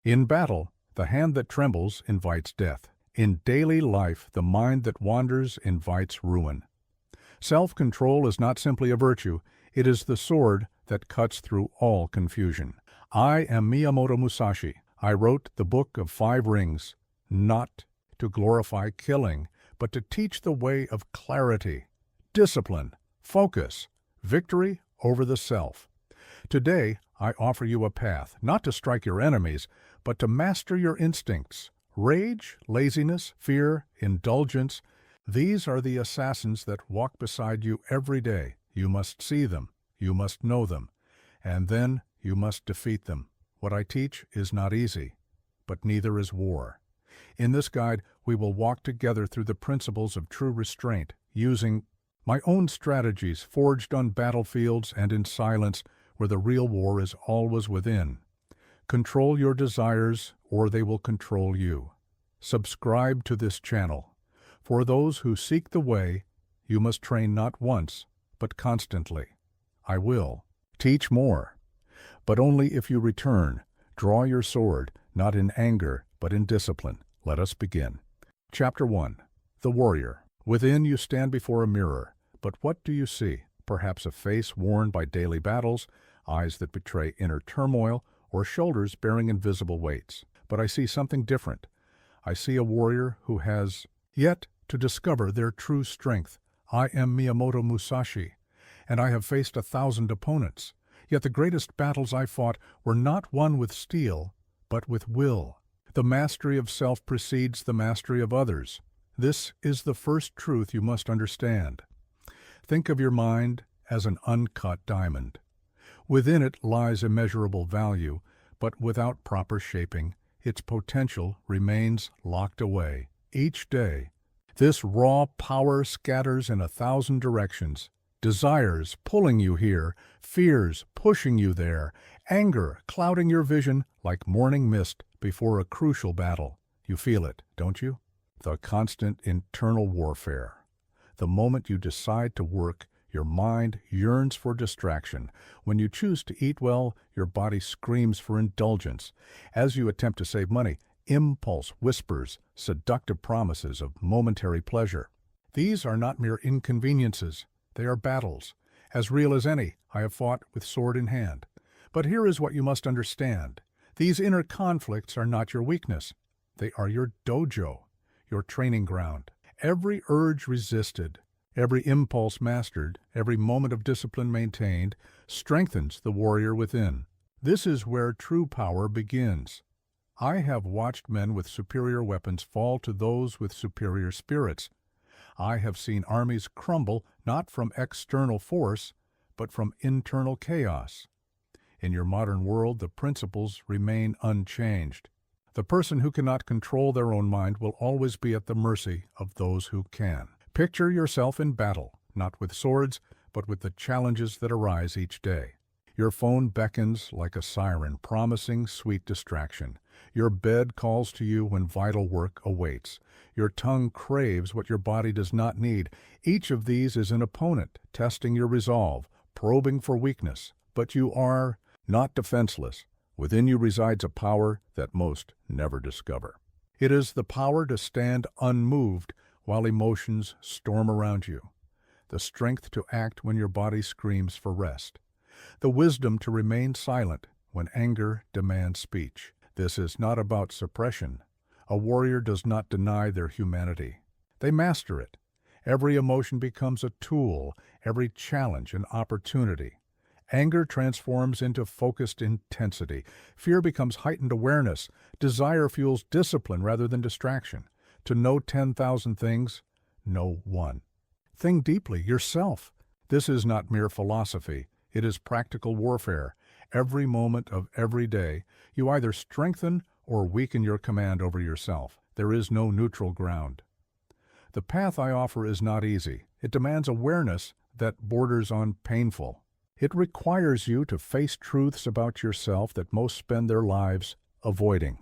In battle, the hand that trembles invites death. In daily life, the mind that wanders invites ruin. Self-control is not simply a virtue, it is the sword that cuts through all confusion. I am Miyamoto Musashi. I wrote the Book of Five Rings, not to glorify killing, but to teach the way of clarity, discipline, focus, victory over the self. Today, I offer you a path, not to strike your enemies, but to master your instincts. Rage, laziness, fear, indulgence, these are the assassins that walk beside you every day. You must see them, you must know them, and then you must defeat them. What I teach is not easy, but neither is war. In this guide, we will walk together through the principles of true restraint, using my own strategies forged on battlefields and in silence where the real war is always within. Control your desires, or they will control you. Subscribe to this channel. For those who seek the way, you must train not once, but constantly. I will teach more, but only if you return. Draw your sword, not in anger, but in discipline. Let us begin. Chapter 1. The Warrior. Within you stand before a mirror, but what do you see? Perhaps a face worn by daily battles, eyes that betray inner turmoil, or shoulders bearing invisible weights. But I see something different. I see a warrior who has yet to discover their true strength. I am Miyamoto Musashi, and I have faced 1,000 opponents. Yet the greatest battles I fought were not won with steel, but with will. The mastery of self precedes the mastery of others. This is the first truth you must understand. Think of your mind as an uncut diamond. Within it lies immeasurable value, but without proper shaping, its potential remains locked away. Each day, this raw power scatters in 1,000 directions. Desires pulling you here, fears pushing you there, anger clouding your vision like morning mist before a crucial battle. You feel it, don't you? The constant internal warfare. The moment you decide to work, your mind yearns for distraction. When you choose to eat well, your body screams for indulgence. As you attempt to save money, impulse whispers seductive promises of momentary pleasure. These are not mere inconveniences. They are battles, as real as any I have fought with sword in hand. But here is what you must understand. These inner conflicts are not your weakness. They are your dojo, your training ground. Every urge resisted, every impulse mastered, every moment of discipline maintained, strengthens the warrior within. This is where true power begins. I have watched men with superior weapons fall to those with superior spirits. I have seen armies crumble not from external force, but from internal chaos. In your modern world, the principles remain unchanged. The person who cannot control their own mind will always be at the mercy of those who can. Picture yourself in battle, not with swords, but with the challenges that arise each day. Your phone beckons like a siren, promising sweet distraction. Your bed calls to you when vital work awaits. Your tongue craves what your body does not need. Each of these is an opponent, testing your resolve, probing for weakness. But you are not defenseless. Within you resides a power that most never discover. It is the power to stand unmoved while emotions storm around you. The strength to act when your body screams for rest. The wisdom to remain silent when anger demands speech. This is not about suppression. A warrior does not deny their humanity. They master it. Every emotion becomes a tool, every challenge an opportunity. Anger transforms into focused intensity. Fear becomes heightened awareness. Desire fuels discipline rather than distraction. To know 10,000 things, know one. Think deeply, yourself. This is not mere philosophy. It is practical warfare. Every moment of every day, you either strengthen or weaken your command over yourself. There is no neutral ground. The path I offer is not easy. It demands awareness that borders on painful. It requires you to face truths about yourself that most spend their lives avoiding.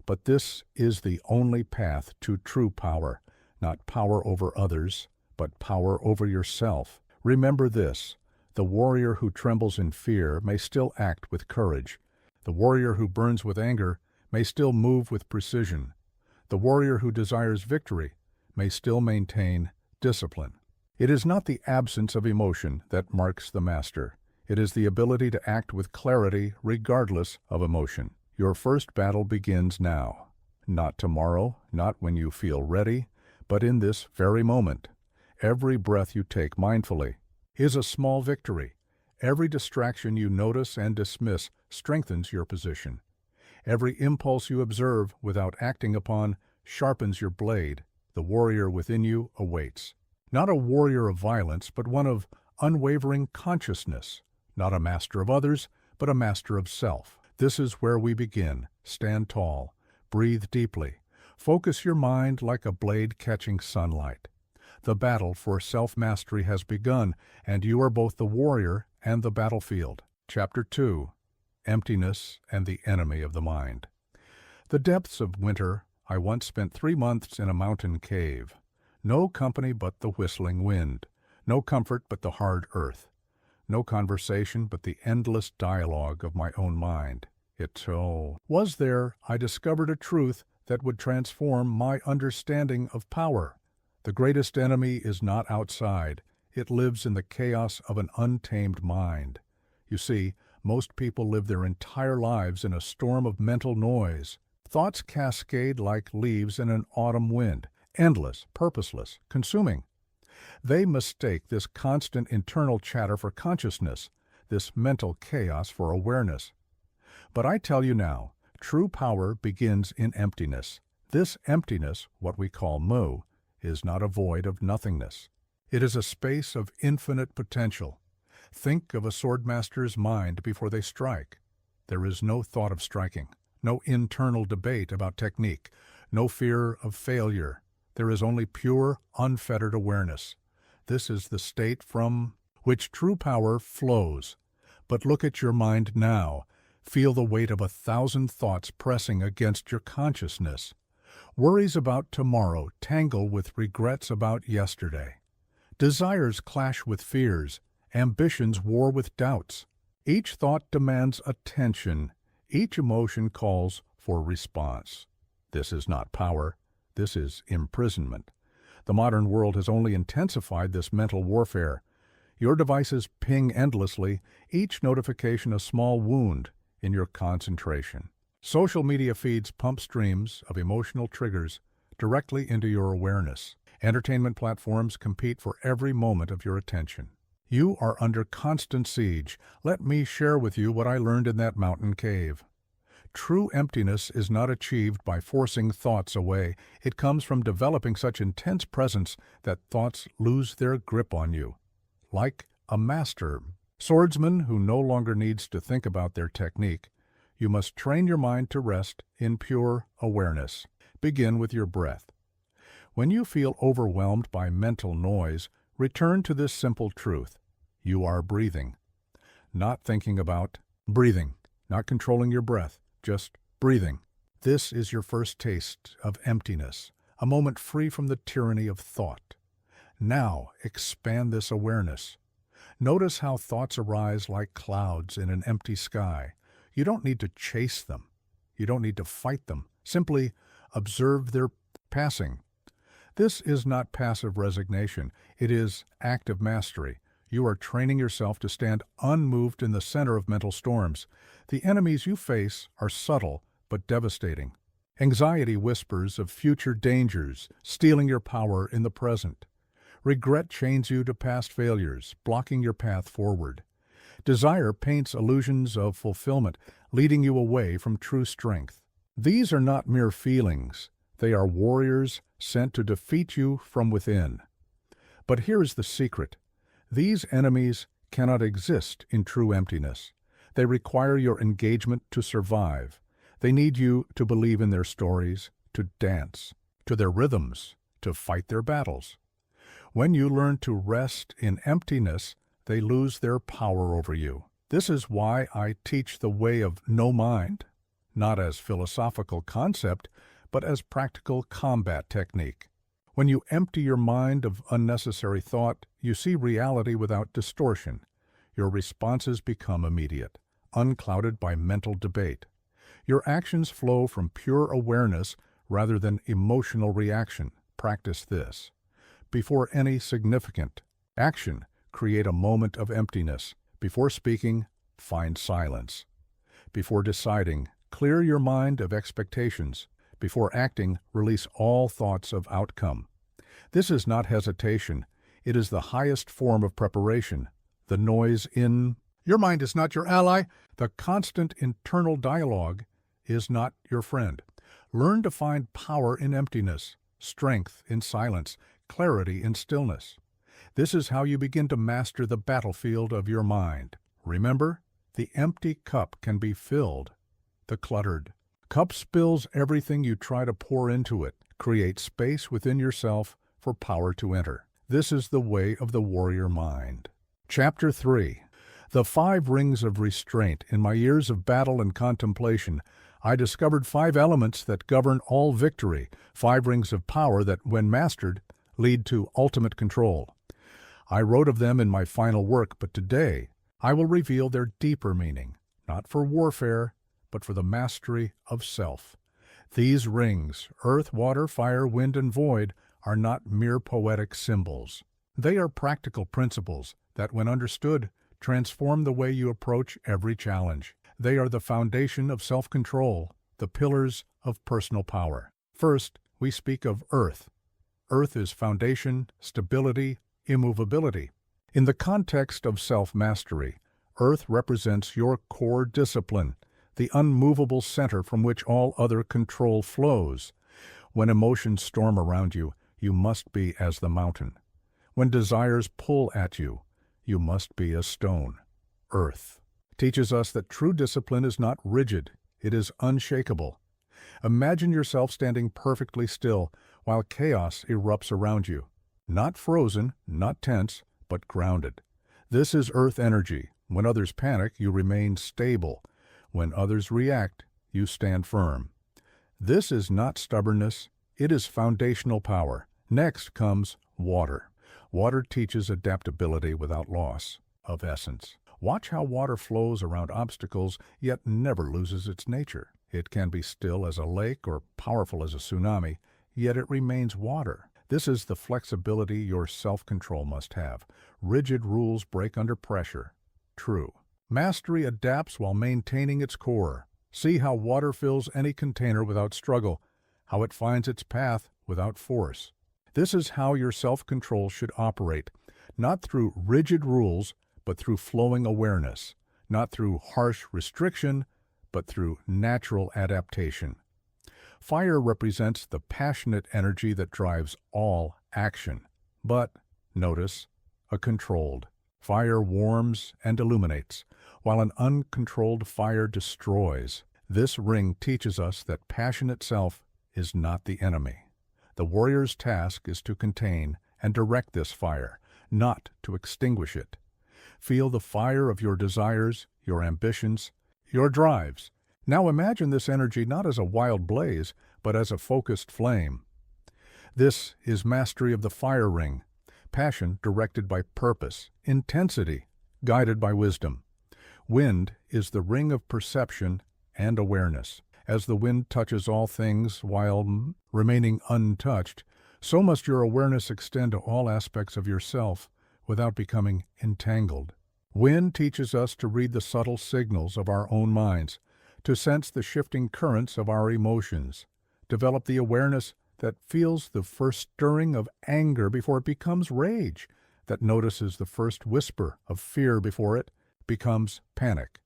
But this is the only path to true power, not power over others, but power over yourself. Remember this. The warrior who trembles in fear may still act with courage. The warrior who burns with anger may still move with precision. The warrior who desires victory may still maintain discipline. It is not the absence of emotion that marks the master. It is the ability to act with clarity regardless of emotion. Your first battle begins now. Not tomorrow, not when you feel ready, but in this very moment. Every breath you take mindfully is a small victory. Every distraction you notice and dismiss strengthens your position. Every impulse you observe without acting upon sharpens your blade. The warrior within you awaits. Not a warrior of violence, but one of unwavering consciousness. Not a master of others, but a master of self. This is where we begin. Stand tall. Breathe deeply. Focus your mind like a blade catching sunlight. The battle for self-mastery has begun, and you are both the warrior and the battlefield. Chapter 2. Emptiness and the Enemy of the Mind. The depths of winter, I once spent 3 months in a mountain cave. No company but the whistling wind. No comfort but the hard earth. No conversation but the endless dialogue of my own mind. Was there, I discovered a truth that would transform my understanding of power. The greatest enemy is not outside. It lives in the chaos of an untamed mind. You see, most people live their entire lives in a storm of mental noise. Thoughts cascade like leaves in an autumn wind, endless, purposeless, consuming. They mistake this constant internal chatter for consciousness, this mental chaos for awareness. But I tell you now, true power begins in emptiness. This emptiness, what we call mu, is not a void of nothingness. It is a space of infinite potential. Think of a swordmaster's mind before they strike. There is no thought of striking, no internal debate about technique, no fear of failure. There is only pure, unfettered awareness. This is the state from which true power flows. But look at your mind now. Feel the weight of 1,000 thoughts pressing against your consciousness. Worries about tomorrow tangle with regrets about yesterday. Desires clash with fears. Ambitions war with doubts. Each thought demands attention. Each emotion calls for response. This is not power. This is imprisonment. The modern world has only intensified this mental warfare. Your devices ping endlessly, each notification a small wound in your concentration. Social media feeds pump streams of emotional triggers directly into your awareness. Entertainment platforms compete for every moment of your attention. You are under constant siege. Let me share with you what I learned in that mountain cave. True emptiness is not achieved by forcing thoughts away. It comes from developing such intense presence that thoughts lose their grip on you. Like a master swordsman who no longer needs to think about their technique, you must train your mind to rest in pure awareness. Begin with your breath. When you feel overwhelmed by mental noise, return to this simple truth. You are breathing. Not thinking about breathing, not controlling your breath, just breathing. This is your first taste of emptiness, a moment free from the tyranny of thought. Now expand this awareness. Notice how thoughts arise like clouds in an empty sky. You don't need to chase them. You don't need to fight them. Simply observe their passing. This is not passive resignation. It is active mastery. You are training yourself to stand unmoved in the center of mental storms. The enemies you face are subtle but devastating. Anxiety whispers of future dangers, stealing your power in the present. Regret chains you to past failures, blocking your path forward. Desire paints illusions of fulfillment, leading you away from true strength. These are not mere feelings. They are warriors sent to defeat you from within. But here is the secret. These enemies cannot exist in true emptiness. They require your engagement to survive. They need you to believe in their stories, to dance, to their rhythms, to fight their battles. When you learn to rest in emptiness, they lose their power over you. This is why I teach the way of no mind, not as philosophical concept, but as practical combat technique. When you empty your mind of unnecessary thought, you see reality without distortion. Your responses become immediate, unclouded by mental debate. Your actions flow from pure awareness rather than emotional reaction. Practice this. Before any significant action, create a moment of emptiness. Before speaking, find silence. Before deciding, clear your mind of expectations. Before acting, release all thoughts of outcome. This is not hesitation. It is the highest form of preparation. The noise in your mind is not your ally. The constant internal dialogue is not your friend. Learn to find power in emptiness, strength in silence, clarity in stillness. This is how you begin to master the battlefield of your mind. Remember, the empty cup can be filled. The cluttered cup spills everything you try to pour into it. Create space within yourself for power to enter. This is the way of the warrior mind. Chapter 3. The 5 Rings of Restraint. In my years of battle and contemplation, I discovered 5 elements that govern all victory, 5 rings of power that, when mastered, lead to ultimate control. I wrote of them in my final work, but today I will reveal their deeper meaning, not for warfare, but for the mastery of self. These rings, earth, water, fire, wind, and void, are not mere poetic symbols. They are practical principles that, when understood, transform the way you approach every challenge. They are the foundation of self-control, the pillars of personal power. First, we speak of earth. Earth is foundation, stability, immovability. In the context of self-mastery, earth represents your core discipline, the unmovable center from which all other control flows. When emotions storm around you, you must be as the mountain. When desires pull at you, you must be a stone. Earth teaches us that true discipline is not rigid, it is unshakable. Imagine yourself standing perfectly still while chaos erupts around you. Not frozen, not tense, but grounded. This is earth energy. When others panic, you remain stable. When others react, you stand firm. This is not stubbornness, it is foundational power. Next comes water. Water teaches adaptability without loss of essence. Watch how water flows around obstacles, yet never loses its nature. It can be still as a lake or powerful as a tsunami, yet it remains water. This is the flexibility your self-control must have. Rigid rules break under pressure. True. Mastery adapts while maintaining its core. See how water fills any container without struggle, how it finds its path without force. This is how your self-control should operate, not through rigid rules, but through flowing awareness, not through harsh restriction, but through natural adaptation. Fire represents the passionate energy that drives all action, but, notice, a controlled. Fire warms and illuminates, while an uncontrolled fire destroys. This ring teaches us that passion itself is not the enemy. The warrior's task is to contain and direct this fire, not to extinguish it. Feel the fire of your desires, your ambitions, your drives. Now imagine this energy not as a wild blaze, but as a focused flame. This is mastery of the fire ring, passion directed by purpose, intensity guided by wisdom. Wind is the ring of perception and awareness. As the wind touches all things while remaining untouched, so must your awareness extend to all aspects of yourself without becoming entangled. Wind teaches us to read the subtle signals of our own minds, to sense the shifting currents of our emotions, develop the awareness that feels the first stirring of anger before it becomes rage, that notices the first whisper of fear before it becomes panic.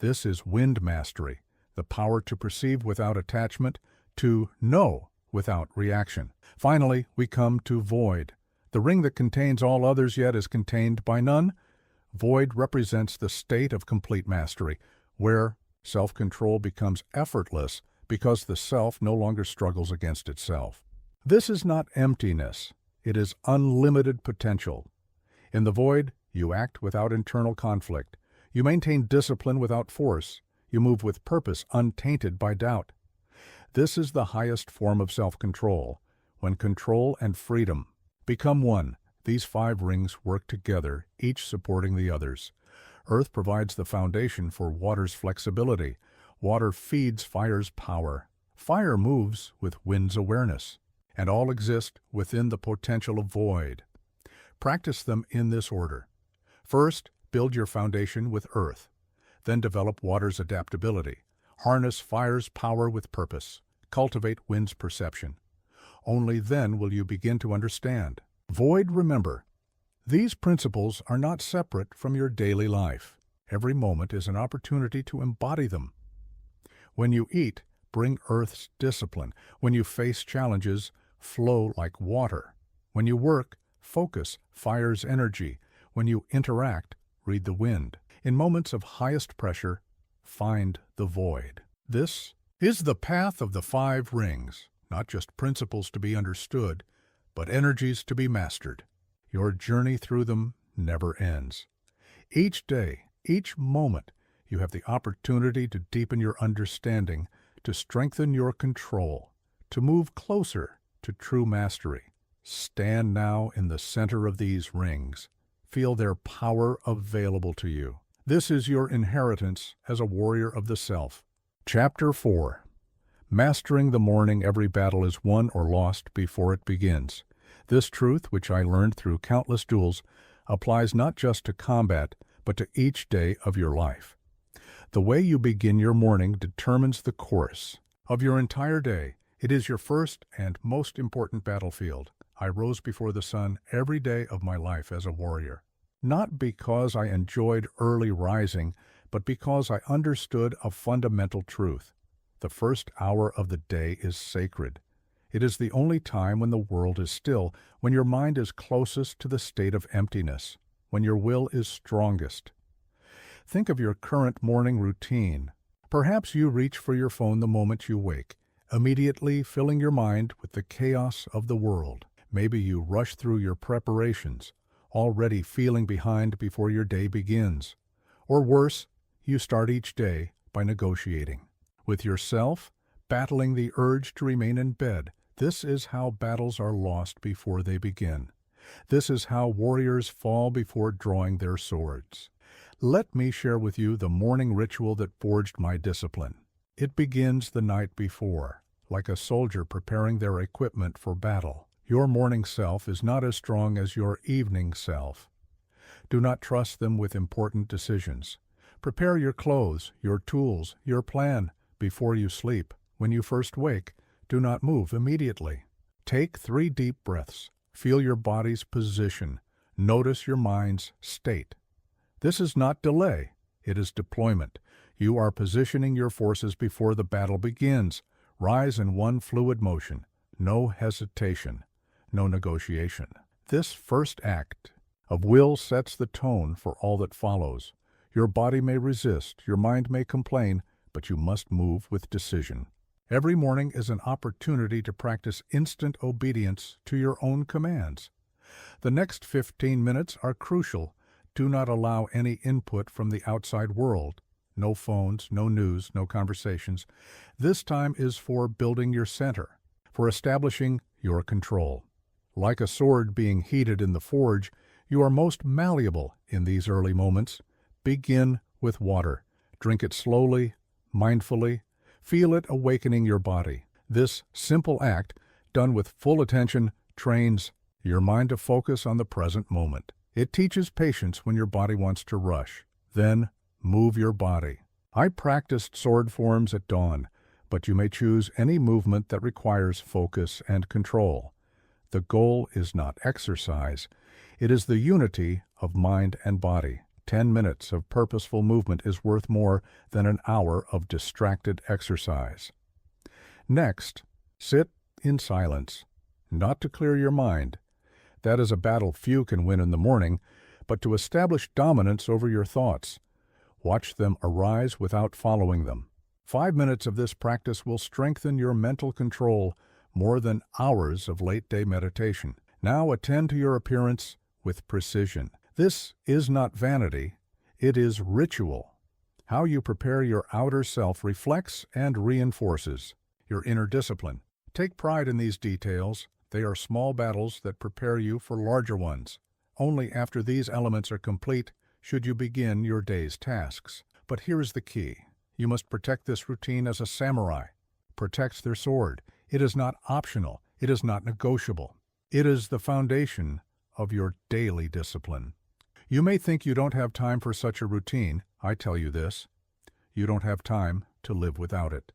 This is wind mastery, the power to perceive without attachment, to know without reaction. Finally, we come to void, the ring that contains all others yet is contained by none. Void represents the state of complete mastery, where self-control becomes effortless because the self no longer struggles against itself. This is not emptiness, it is unlimited potential. In the void, you act without internal conflict. You maintain discipline without force. You move with purpose untainted by doubt. This is the highest form of self-control. When control and freedom become one, these 5 rings work together, each supporting the others. Earth provides the foundation for water's flexibility. Water feeds fire's power. Fire moves with wind's awareness, and all exist within the potential of void. Practice them in this order. First, build your foundation with earth. Then develop water's adaptability. Harness fire's power with purpose. Cultivate wind's perception. Only then will you begin to understand. Void, remember, these principles are not separate from your daily life. Every moment is an opportunity to embody them. When you eat, bring earth's discipline. When you face challenges, flow like water. When you work, focus fire's energy. When you interact, read the wind. In moments of highest pressure, find the void. This is the path of the 5 rings, not just principles to be understood, but energies to be mastered. Your journey through them never ends. Each day, each moment, you have the opportunity to deepen your understanding, to strengthen your control, to move closer to true mastery. Stand now in the center of these rings. Feel their power available to you. This is your inheritance as a warrior of the self. Chapter 4. Mastering the morning. Every battle is won or lost before it begins. This truth, which I learned through countless duels, applies not just to combat, but to each day of your life. The way you begin your morning determines the course of your entire day. It is your first and most important battlefield. I rose before the sun every day of my life as a warrior. Not because I enjoyed early rising, but because I understood a fundamental truth. The first hour of the day is sacred. It is the only time when the world is still, when your mind is closest to the state of emptiness, when your will is strongest. Think of your current morning routine. Perhaps you reach for your phone the moment you wake, immediately filling your mind with the chaos of the world. Maybe you rush through your preparations, already feeling behind before your day begins. Or worse, you start each day by negotiating with yourself, battling the urge to remain in bed. This is how battles are lost before they begin. This is how warriors fall before drawing their swords. Let me share with you the morning ritual that forged my discipline. It begins the night before, like a soldier preparing their equipment for battle. Your morning self is not as strong as your evening self. Do not trust them with important decisions. Prepare your clothes, your tools, your plan before you sleep. When you first wake, do not move immediately. Take 3 deep breaths. Feel your body's position. Notice your mind's state. This is not delay. It is deployment. You are positioning your forces before the battle begins. Rise in one fluid motion. No hesitation. No negotiation. This first act of will sets the tone for all that follows. Your body may resist, your mind may complain, but you must move with decision. Every morning is an opportunity to practice instant obedience to your own commands. The next 15 minutes are crucial. Do not allow any input from the outside world. No phones, no news, no conversations. This time is for building your center, for establishing your control. Like a sword being heated in the forge, you are most malleable in these early moments. Begin with water. Drink it slowly, mindfully. Feel it awakening your body. This simple act, done with full attention, trains your mind to focus on the present moment. It teaches patience when your body wants to rush. Then, move your body. I practiced sword forms at dawn, but you may choose any movement that requires focus and control. The goal is not exercise. It is the unity of mind and body. 10 minutes of purposeful movement is worth more than an hour of distracted exercise. Next, sit in silence, not to clear your mind. That is a battle few can win in the morning, but to establish dominance over your thoughts. Watch them arise without following them. 5 minutes of this practice will strengthen your mental control more than hours of late-day meditation. Now attend to your appearance with precision. This is not vanity, it is ritual. How you prepare your outer self reflects and reinforces your inner discipline. Take pride in these details. They are small battles that prepare you for larger ones. Only after these elements are complete should you begin your day's tasks. But here is the key. You must protect this routine as a samurai protects their sword. It is not optional. It is not negotiable. It is the foundation of your daily discipline. You may think you don't have time for such a routine. I tell you this, you don't have time to live without it.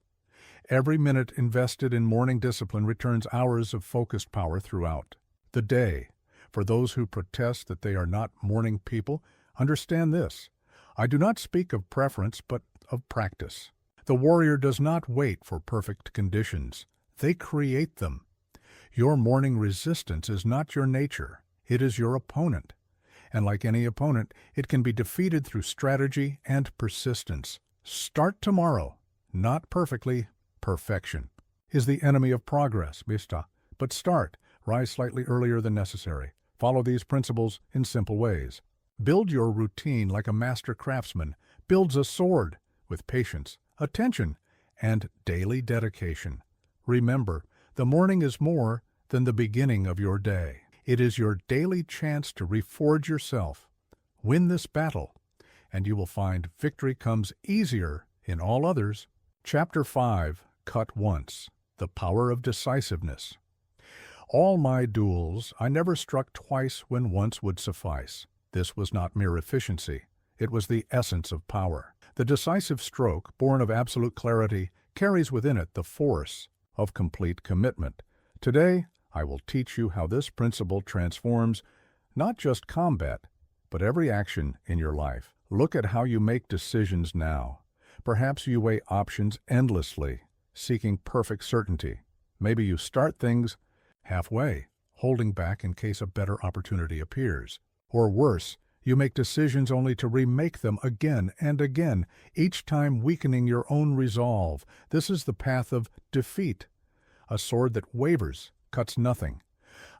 Every minute invested in morning discipline returns hours of focused power throughout the day. For those who protest that they are not morning people, understand this. I do not speak of preference, but of practice. The warrior does not wait for perfect conditions. They create them. Your morning resistance is not your nature. It is your opponent. And like any opponent, it can be defeated through strategy and persistence. Start tomorrow. Not perfectly. Perfection is the enemy of progress, Mista. But start. Rise slightly earlier than necessary. Follow these principles in simple ways. Build your routine like a master craftsman builds a sword with patience, attention, and daily dedication. Remember, the morning is more than the beginning of your day. It is your daily chance to reforge yourself. Win this battle, and you will find victory comes easier in all others. Chapter 5, Cut Once, The Power of Decisiveness. All my duels, I never struck twice when once would suffice. This was not mere efficiency. It was the essence of power. The decisive stroke, born of absolute clarity, carries within it the force of complete commitment. Today, I will teach you how this principle transforms not just combat, but every action in your life. Look at how you make decisions now. Perhaps you weigh options endlessly, seeking perfect certainty. Maybe you start things halfway, holding back in case a better opportunity appears. Or worse, you make decisions only to remake them again and again, each time weakening your own resolve. This is the path of defeat. A sword that wavers cuts nothing.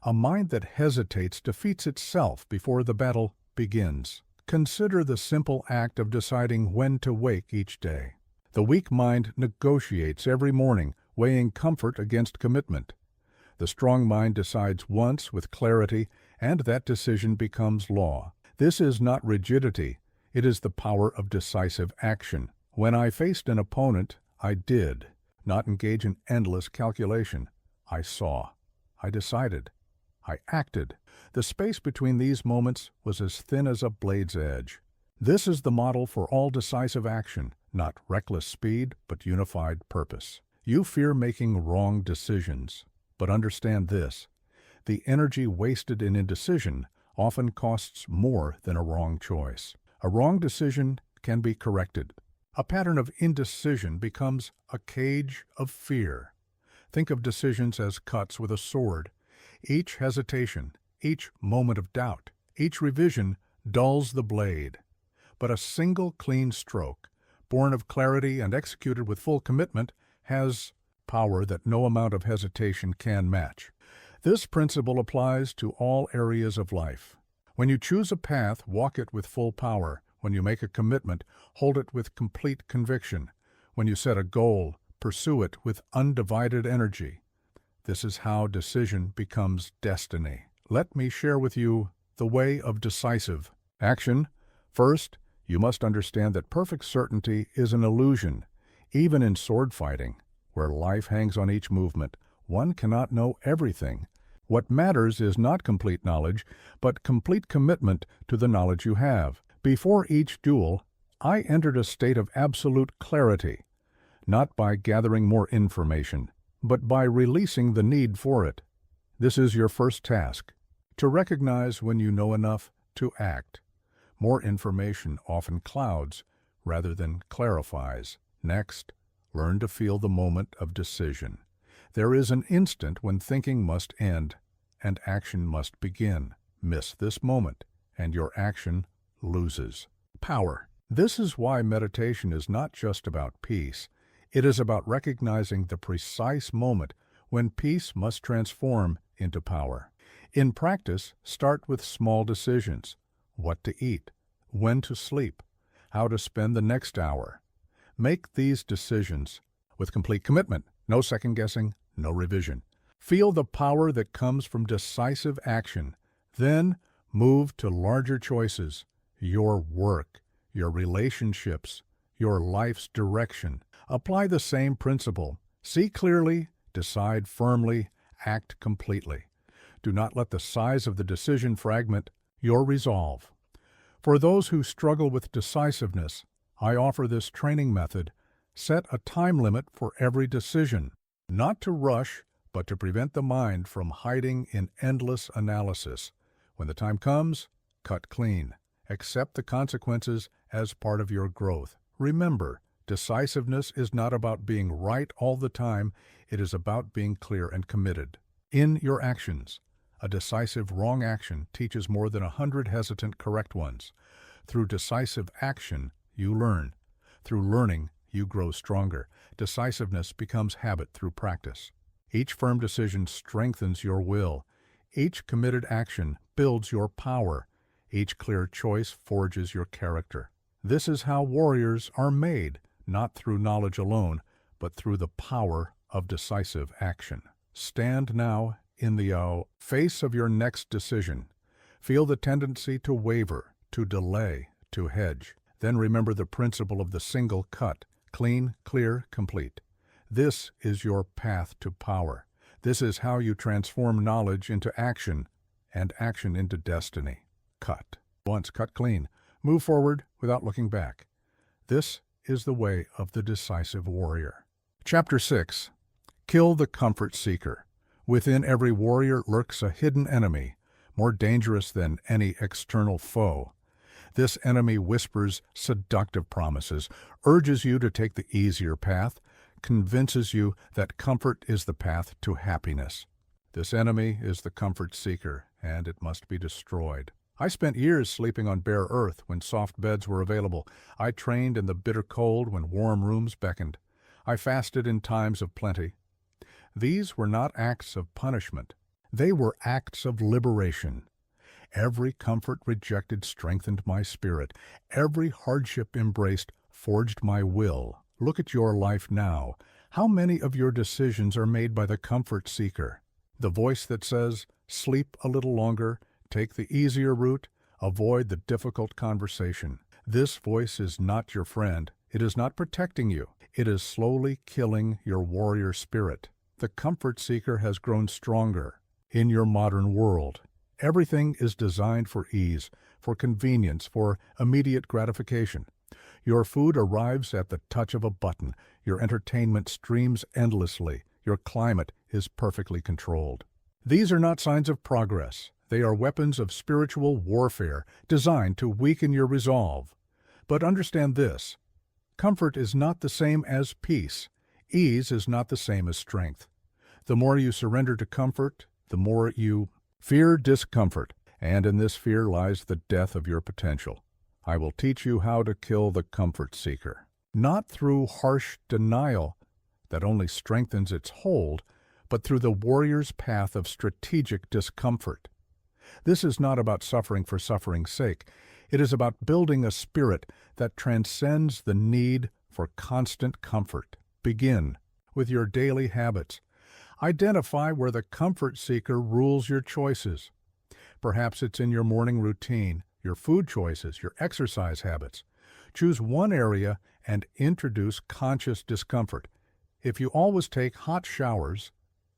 A mind that hesitates defeats itself before the battle begins. Consider the simple act of deciding when to wake each day. The weak mind negotiates every morning, weighing comfort against commitment. The strong mind decides once with clarity, and that decision becomes law. This is not rigidity. It is the power of decisive action. When I faced an opponent, I did not engage in endless calculation. I saw. I decided. I acted. The space between these moments was as thin as a blade's edge. This is the model for all decisive action, not reckless speed, but unified purpose. You fear making wrong decisions, but understand this. The energy wasted in indecision often costs more than a wrong choice. A wrong decision can be corrected. A pattern of indecision becomes a cage of fear. Think of decisions as cuts with a sword. Each hesitation, each moment of doubt, each revision dulls the blade. But a single clean stroke, born of clarity and executed with full commitment, has power that no amount of hesitation can match. This principle applies to all areas of life. When you choose a path, walk it with full power. When you make a commitment, hold it with complete conviction. When you set a goal, pursue it with undivided energy. This is how decision becomes destiny. Let me share with you the way of decisive action. First, you must understand that perfect certainty is an illusion. Even in sword fighting, where life hangs on each movement, one cannot know everything. What matters is not complete knowledge, but complete commitment to the knowledge you have. Before each duel, I entered a state of absolute clarity, not by gathering more information, but by releasing the need for it. This is your first task, to recognize when you know enough to act. More information often clouds rather than clarifies. Next, learn to feel the moment of decision. There is an instant when thinking must end and action must begin. Miss this moment, and your action loses power. This is why meditation is not just about peace. It is about recognizing the precise moment when peace must transform into power. In practice, start with small decisions. What to eat, when to sleep, how to spend the next hour. Make these decisions with complete commitment, no second-guessing, no revision. Feel the power that comes from decisive action. Then move to larger choices, your work, your relationships, your life's direction. Apply the same principle. See clearly, decide firmly, act completely. Do not let the size of the decision fragment your resolve. For those who struggle with decisiveness, I offer this training method. Set a time limit for every decision, not to rush, but to prevent the mind from hiding in endless analysis. When the time comes, cut clean. Accept the consequences as part of your growth. Remember, decisiveness is not about being right all the time, it is about being clear and committed. In your actions, a decisive wrong action teaches more than 100 hesitant correct ones. Through decisive action, you learn. Through learning, you grow stronger. Decisiveness becomes habit through practice. Each firm decision strengthens your will. Each committed action builds your power. Each clear choice forges your character. This is how warriors are made, not through knowledge alone, but through the power of decisive action. Stand now in the face of your next decision. Feel the tendency to waver, to delay, to hedge. Then remember the principle of the single cut: clean, clear, complete. This is your path to power. This is how you transform knowledge into action and action into destiny. Cut. Once cut clean, move forward without looking back. This is the way of the decisive warrior. Chapter 6. Kill the comfort seeker. Within every warrior lurks a hidden enemy, more dangerous than any external foe. This enemy whispers seductive promises, urges you to take the easier path, convinces you that comfort is the path to happiness. This enemy is the comfort seeker, and it must be destroyed. I spent years sleeping on bare earth when soft beds were available. I trained in the bitter cold when warm rooms beckoned. I fasted in times of plenty. These were not acts of punishment. They were acts of liberation. Every comfort rejected strengthened my spirit. Every hardship embraced forged my will. Look at your life now. How many of your decisions are made by the comfort seeker? The voice that says, sleep a little longer, take the easier route, avoid the difficult conversation. This voice is not your friend. It is not protecting you. It is slowly killing your warrior spirit. The comfort seeker has grown stronger. In your modern world, everything is designed for ease, for convenience, for immediate gratification. Your food arrives at the touch of a button. Your entertainment streams endlessly. Your climate is perfectly controlled. These are not signs of progress. They are weapons of spiritual warfare designed to weaken your resolve. But understand this: comfort is not the same as peace. Ease is not the same as strength. The more you surrender to comfort, the more you fear discomfort, and in this fear lies the death of your potential. I will teach you how to kill the comfort seeker, not through harsh denial that only strengthens its hold, but through the warrior's path of strategic discomfort. This is not about suffering for suffering's sake. It is about building a spirit that transcends the need for constant comfort. Begin with your daily habits. Identify where the comfort seeker rules your choices. Perhaps it's in your morning routine, your food choices, your exercise habits. Choose one area and introduce conscious discomfort. If you always take hot showers,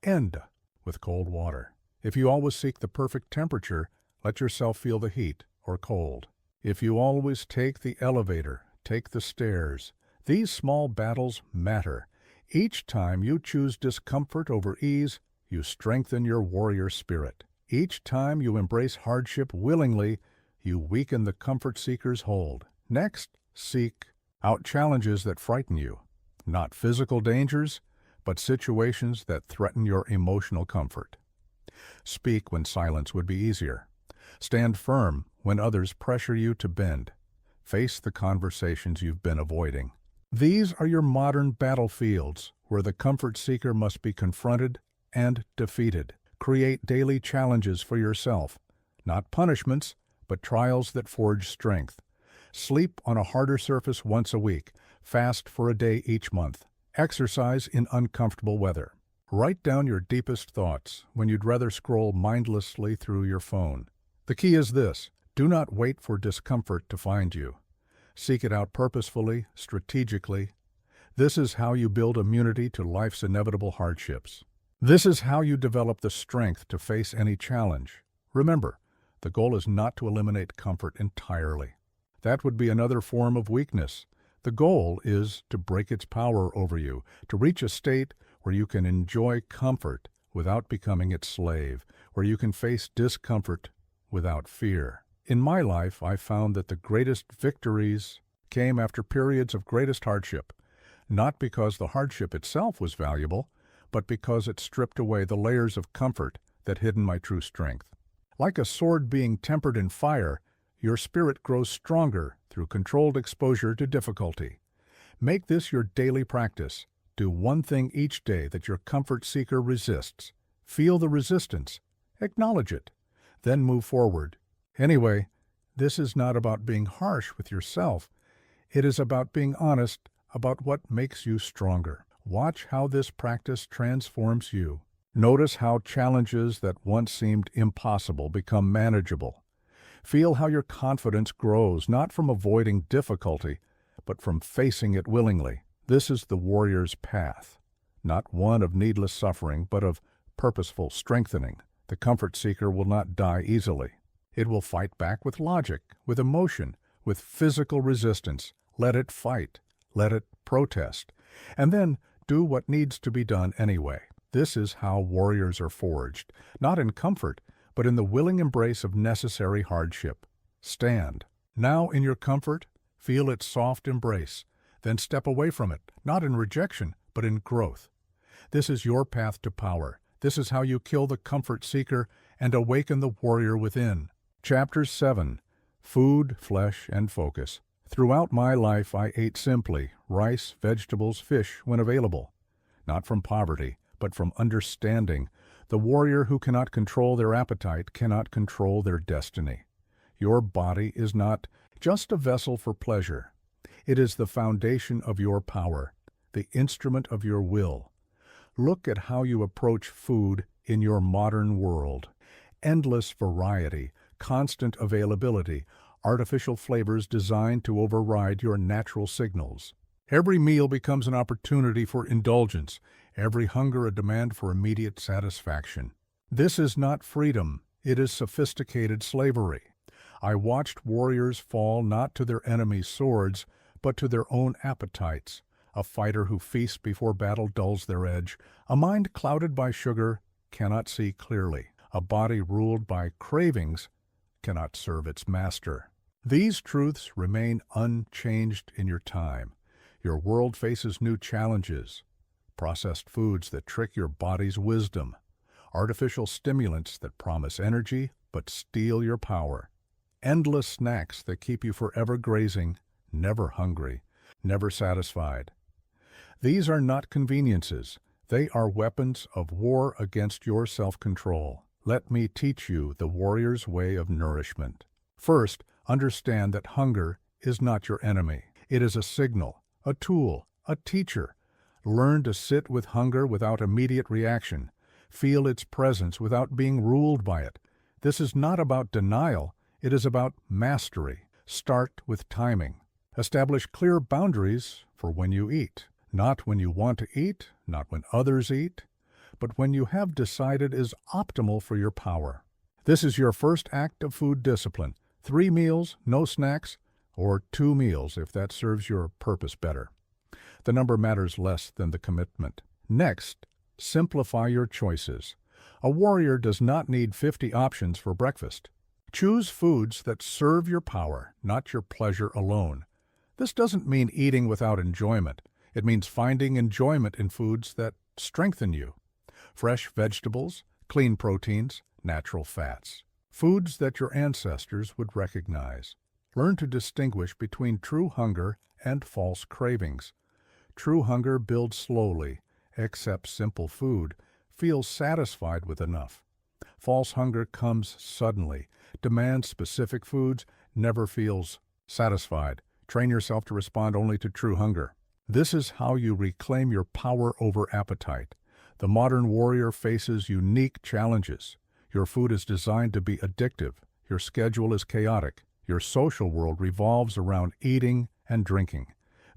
end with cold water. If you always seek the perfect temperature, let yourself feel the heat or cold. If you always take the elevator, take the stairs. These small battles matter. Each time you choose discomfort over ease, you strengthen your warrior spirit. Each time you embrace hardship willingly, you weaken the comfort seeker's hold. Next, seek out challenges that frighten you. Not physical dangers, but situations that threaten your emotional comfort. Speak when silence would be easier. Stand firm when others pressure you to bend. Face the conversations you've been avoiding. These are your modern battlefields where the comfort seeker must be confronted and defeated. Create daily challenges for yourself, not punishments, but trials that forge strength. Sleep on a harder surface once a week. Fast for a day each month. Exercise in uncomfortable weather. Write down your deepest thoughts when you'd rather scroll mindlessly through your phone. The key is this: do not wait for discomfort to find you. Seek it out purposefully, strategically. This is how you build immunity to life's inevitable hardships. This is how you develop the strength to face any challenge. Remember, the goal is not to eliminate comfort entirely. That would be another form of weakness. The goal is to break its power over you, to reach a state where you can enjoy comfort without becoming its slave, where you can face discomfort without fear. In my life, I found that the greatest victories came after periods of greatest hardship, not because the hardship itself was valuable, but because it stripped away the layers of comfort that hid my true strength. Like a sword being tempered in fire, your spirit grows stronger through controlled exposure to difficulty. Make this your daily practice. Do one thing each day that your comfort seeker resists. Feel the resistance. Acknowledge it. Then move forward. Anyway, this is not about being harsh with yourself. It is about being honest about what makes you stronger. Watch how this practice transforms you. Notice how challenges that once seemed impossible become manageable. Feel how your confidence grows, not from avoiding difficulty, but from facing it willingly. This is the warrior's path, not one of needless suffering, but of purposeful strengthening. The comfort seeker will not die easily. It will fight back with logic, with emotion, with physical resistance. Let it fight. Let it protest. And then do what needs to be done anyway. This is how warriors are forged, not in comfort, but in the willing embrace of necessary hardship. Stand. Now in your comfort, feel its soft embrace. Then step away from it, not in rejection, but in growth. This is your path to power. This is how you kill the comfort seeker and awaken the warrior within. Chapter 7. Food, Flesh, and Focus. Throughout my life, I ate simply, rice, vegetables, fish when available. Not from poverty, but from understanding. The warrior who cannot control their appetite cannot control their destiny. Your body is not just a vessel for pleasure. It is the foundation of your power, the instrument of your will. Look at how you approach food in your modern world. Endless variety, constant availability, artificial flavors designed to override your natural signals. Every meal becomes an opportunity for indulgence, every hunger a demand for immediate satisfaction. This is not freedom, it is sophisticated slavery. I watched warriors fall not to their enemies' swords, but to their own appetites. A fighter who feasts before battle dulls their edge. A mind clouded by sugar cannot see clearly. A body ruled by cravings cannot serve its master. These truths remain unchanged in your time. Your world faces new challenges. Processed foods that trick your body's wisdom. Artificial stimulants that promise energy but steal your power. Endless snacks that keep you forever grazing, never hungry, never satisfied. These are not conveniences. They are weapons of war against your self-control. Let me teach you the warrior's way of nourishment. First, understand that hunger is not your enemy. It is a signal, a tool, a teacher. Learn to sit with hunger without immediate reaction. Feel its presence without being ruled by it. This is not about denial. It is about mastery. Start with timing. Establish clear boundaries for when you eat. Not when you want to eat, not when others eat, but when you have decided is optimal for your power. This is your first act of food discipline. 3 meals, no snacks, or 2 meals if that serves your purpose better. The number matters less than the commitment. Next, simplify your choices. A warrior does not need 50 options for breakfast. Choose foods that serve your power, not your pleasure alone. This doesn't mean eating without enjoyment. It means finding enjoyment in foods that strengthen you. Fresh vegetables, clean proteins, natural fats. Foods that your ancestors would recognize. Learn to distinguish between true hunger and false cravings. True hunger builds slowly, accepts simple food, feels satisfied with enough. False hunger comes suddenly, demands specific foods, never feels satisfied. Train yourself to respond only to true hunger. This is how you reclaim your power over appetite. The modern warrior faces unique challenges. Your food is designed to be addictive. Your schedule is chaotic. Your social world revolves around eating and drinking.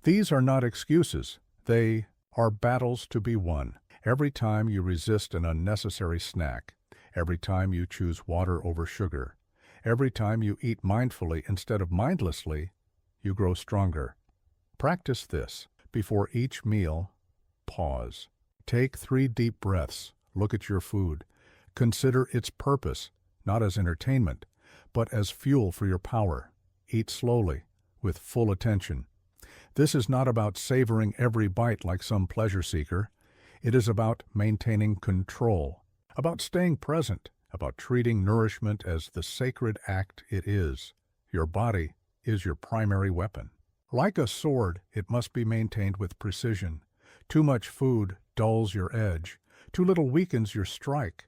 These are not excuses. They are battles to be won. Every time you resist an unnecessary snack, every time you choose water over sugar, every time you eat mindfully instead of mindlessly, you grow stronger. Practice this. Before each meal, pause. Take 3 deep breaths. Look at your food. Consider its purpose, not as entertainment, but as fuel for your power. Eat slowly, with full attention. This is not about savoring every bite like some pleasure seeker. It is about maintaining control, about staying present, about treating nourishment as the sacred act it is. Your body is your primary weapon. Like a sword, it must be maintained with precision. Too much food dulls your edge. Too little weakens your strike.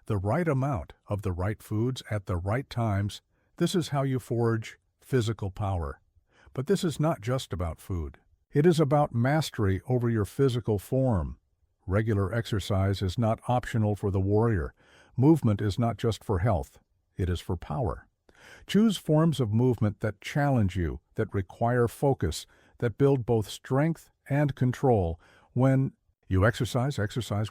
The right amount of the right foods at the right times, this is how you forge physical power. But this is not just about food. It is about mastery over your physical form. Regular exercise is not optional for the warrior. Movement is not just for health. It is for power. Choose forms of movement that challenge you, that require focus, that build both strength and control. When you exercise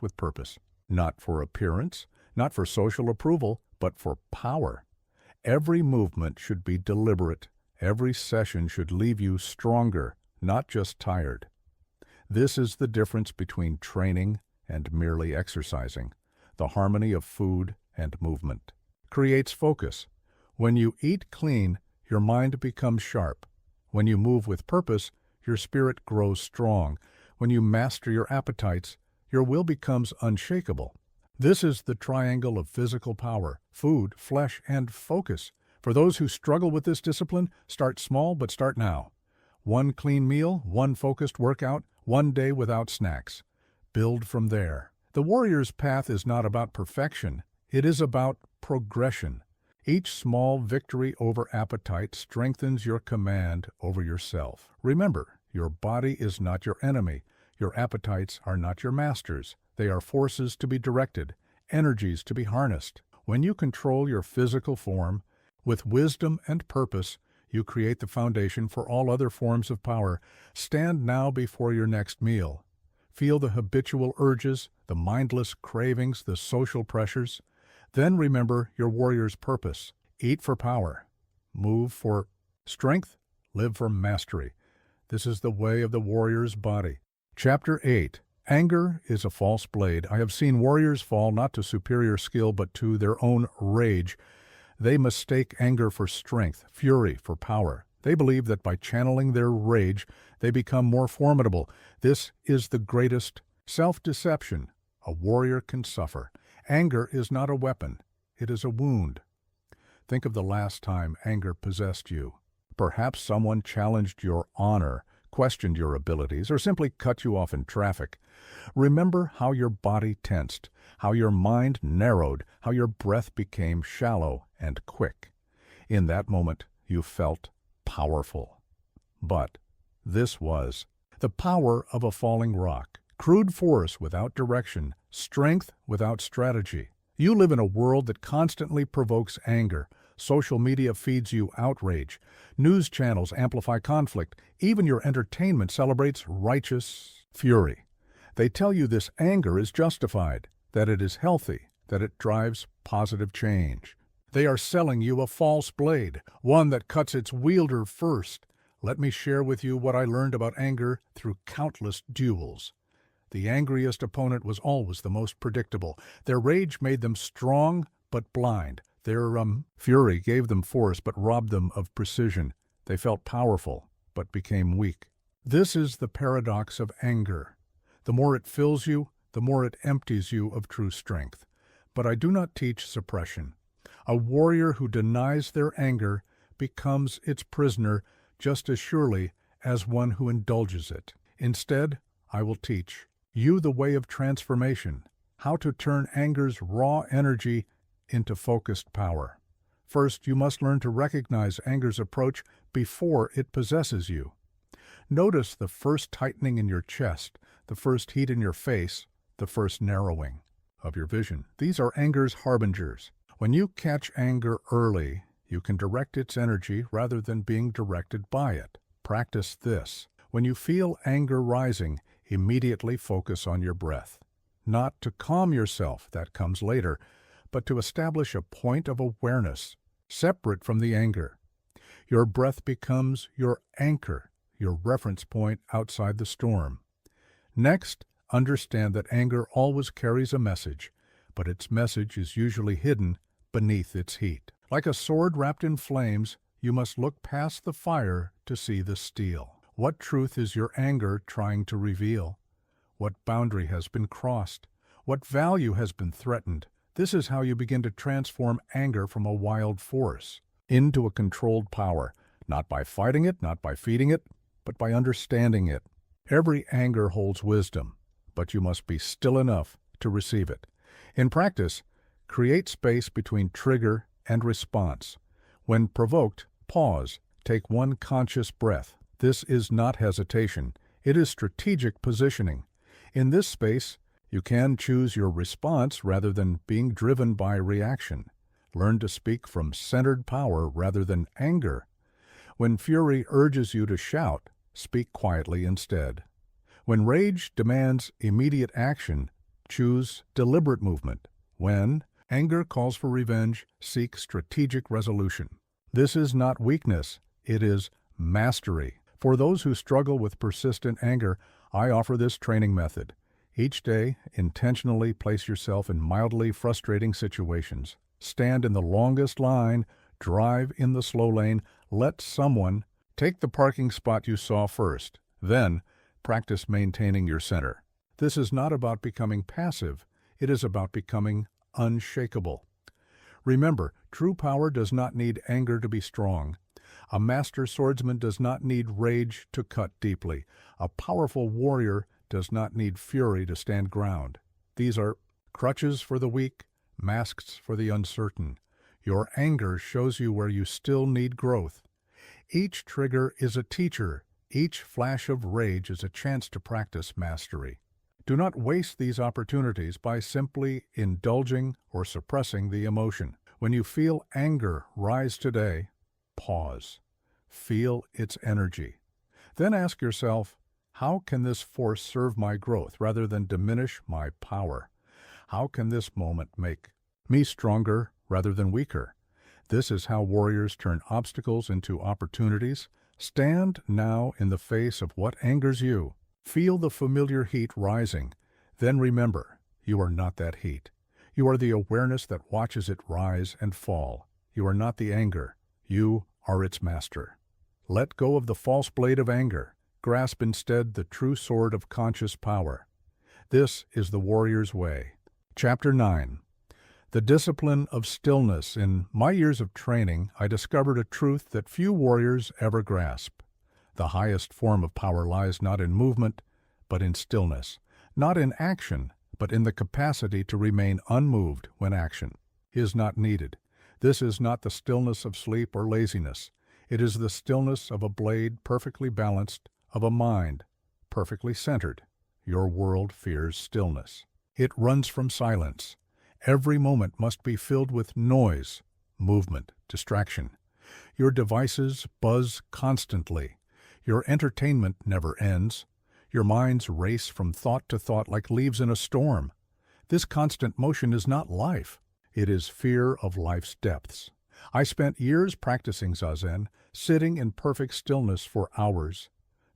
with purpose. Not for appearance, not for social approval, but for power. Every movement should be deliberate. Every session should leave you stronger, not just tired. This is the difference between training and merely exercising. The harmony of food and movement creates focus. When you eat clean, your mind becomes sharp. When you move with purpose, your spirit grows strong. When you master your appetites, your will becomes unshakable. This is the triangle of physical power: food, flesh, and focus. For those who struggle with this discipline, start small, but start now. 1 clean meal, 1 focused workout, 1 day without snacks. Build from there. The warrior's path is not about perfection. It is about progression. Each small victory over appetite strengthens your command over yourself. Remember, your body is not your enemy. Your appetites are not your masters. They are forces to be directed, energies to be harnessed. When you control your physical form, with wisdom and purpose, you create the foundation for all other forms of power. Stand now before your next meal. Feel the habitual urges, the mindless cravings, the social pressures. Then remember your warrior's purpose. Eat for power. Move for strength. Live for mastery. This is the way of the warrior's body. Chapter 8. Anger is a false blade. I have seen warriors fall not to superior skill but to their own rage. They mistake anger for strength, fury for power. They believe that by channeling their rage, they become more formidable. This is the greatest self-deception a warrior can suffer. Anger is not a weapon. It is a wound. Think of the last time anger possessed you. Perhaps someone challenged your honor, questioned your abilities, or simply cut you off in traffic. Remember how your body tensed, how your mind narrowed, how your breath became shallow and quick. In that moment, you felt powerful. But this was the power of a falling rock, crude force without direction, strength without strategy. You live in a world that constantly provokes anger. Social media feeds you outrage. News channels amplify conflict. Even your entertainment celebrates righteous fury. They tell you this anger is justified, that it is healthy, that it drives positive change. They are selling you a false blade, one that cuts its wielder first. Let me share with you what I learned about anger through countless duels. The angriest opponent was always the most predictable. Their rage made them strong but blind. Their fury gave them force but robbed them of precision. They felt powerful but became weak. This is the paradox of anger. The more it fills you, the more it empties you of true strength. But I do not teach suppression. A warrior who denies their anger becomes its prisoner just as surely as one who indulges it. Instead, I will teach you the way of transformation, how to turn anger's raw energy into focused power. First, you must learn to recognize anger's approach before it possesses you. Notice the first tightening in your chest, the first heat in your face, the first narrowing of your vision. These are anger's harbingers. When you catch anger early, You can direct its energy rather than being directed by it. Practice this. When you feel anger rising, immediately focus on your breath. Not to calm yourself, that comes later, but to establish a point of awareness, separate from the anger. Your breath becomes your anchor, your reference point outside the storm. Next, understand that anger always carries a message, but its message is usually hidden beneath its heat. Like a sword wrapped in flames, you must look past the fire to see the steel. What truth is your anger trying to reveal? What boundary has been crossed? What value has been threatened? This is how you begin to transform anger from a wild force into a controlled power, not by fighting it, not by feeding it, but by understanding it. Every anger holds wisdom, but you must be still enough to receive it. In practice, create space between trigger and response. When provoked, pause, take one conscious breath. This is not hesitation, it is strategic positioning. In this space, you can choose your response rather than being driven by reaction. Learn to speak from centered power rather than anger. When fury urges you to shout, speak quietly instead. When rage demands immediate action, choose deliberate movement. When anger calls for revenge, seek strategic resolution. This is not weakness, it is mastery. For those who struggle with persistent anger, I offer this training method. Each day, intentionally place yourself in mildly frustrating situations. Stand in the longest line, drive in the slow lane, let someone take the parking spot you saw first. Then, practice maintaining your center. This is not about becoming passive, it is about becoming unshakable. Remember, true power does not need anger to be strong. A master swordsman does not need rage to cut deeply. A powerful warrior does not need fury to stand ground. These are crutches for the weak, masks for the uncertain. Your anger shows you where you still need growth. Each trigger is a teacher. Each flash of rage is a chance to practice mastery. Do not waste these opportunities by simply indulging or suppressing the emotion. When you feel anger rise today, pause. Feel its energy. Then ask yourself, how can this force serve my growth rather than diminish my power? How can this moment make me stronger rather than weaker? This is how warriors turn obstacles into opportunities. Stand now in the face of what angers you. Feel the familiar heat rising. Then remember, you are not that heat. You are the awareness that watches it rise and fall. You are not the anger. You are its master. Let go of the false blade of anger. Grasp instead the true sword of conscious power. This is the warrior's way. Chapter 9. The discipline of stillness. In my years of training, I discovered a truth that few warriors ever grasp. The highest form of power lies not in movement, but in stillness. Not in action, but in the capacity to remain unmoved when action is not needed. This is not the stillness of sleep or laziness. It is the stillness of a blade perfectly balanced, of a mind perfectly centered. Your world fears stillness. It runs from silence. Every moment must be filled with noise, movement, distraction. Your devices buzz constantly. Your entertainment never ends. Your minds race from thought to thought like leaves in a storm. This constant motion is not life. It is fear of life's depths. I spent years practicing Zazen, sitting in perfect stillness for hours.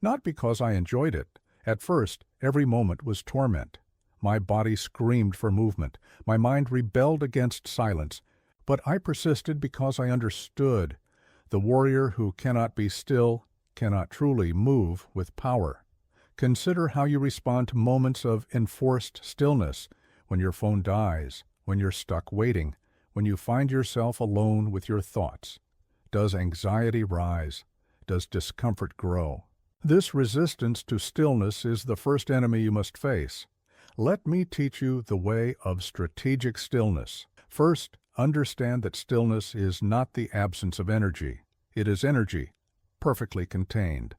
Not because I enjoyed it. At first, every moment was torment. My body screamed for movement. My mind rebelled against silence. But I persisted because I understood. The warrior who cannot be still cannot truly move with power. Consider how you respond to moments of enforced stillness, when your phone dies, when you're stuck waiting, when you find yourself alone with your thoughts. Does anxiety rise? Does discomfort grow? This resistance to stillness is the first enemy you must face. Let me teach you the way of strategic stillness. First, understand that stillness is not the absence of energy. It is energy, perfectly contained.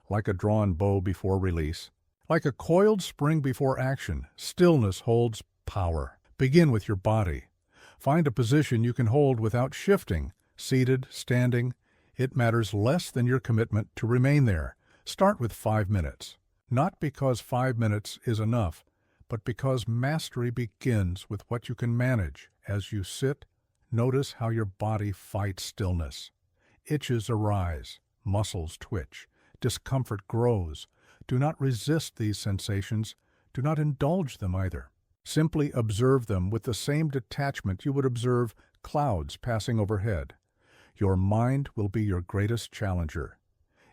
Like a drawn bow before release, like a coiled spring before action, stillness holds power. Begin with your body. Find a position you can hold without shifting, seated, standing, it matters less than your commitment to remain there. Start with 5 minutes. Not because 5 minutes is enough, but because mastery begins with what you can manage. As you sit, notice how your body fights stillness. Itches arise, muscles twitch, discomfort grows. Do not resist these sensations. Do not indulge them either. Simply observe them with the same detachment you would observe clouds passing overhead. Your mind will be your greatest challenger.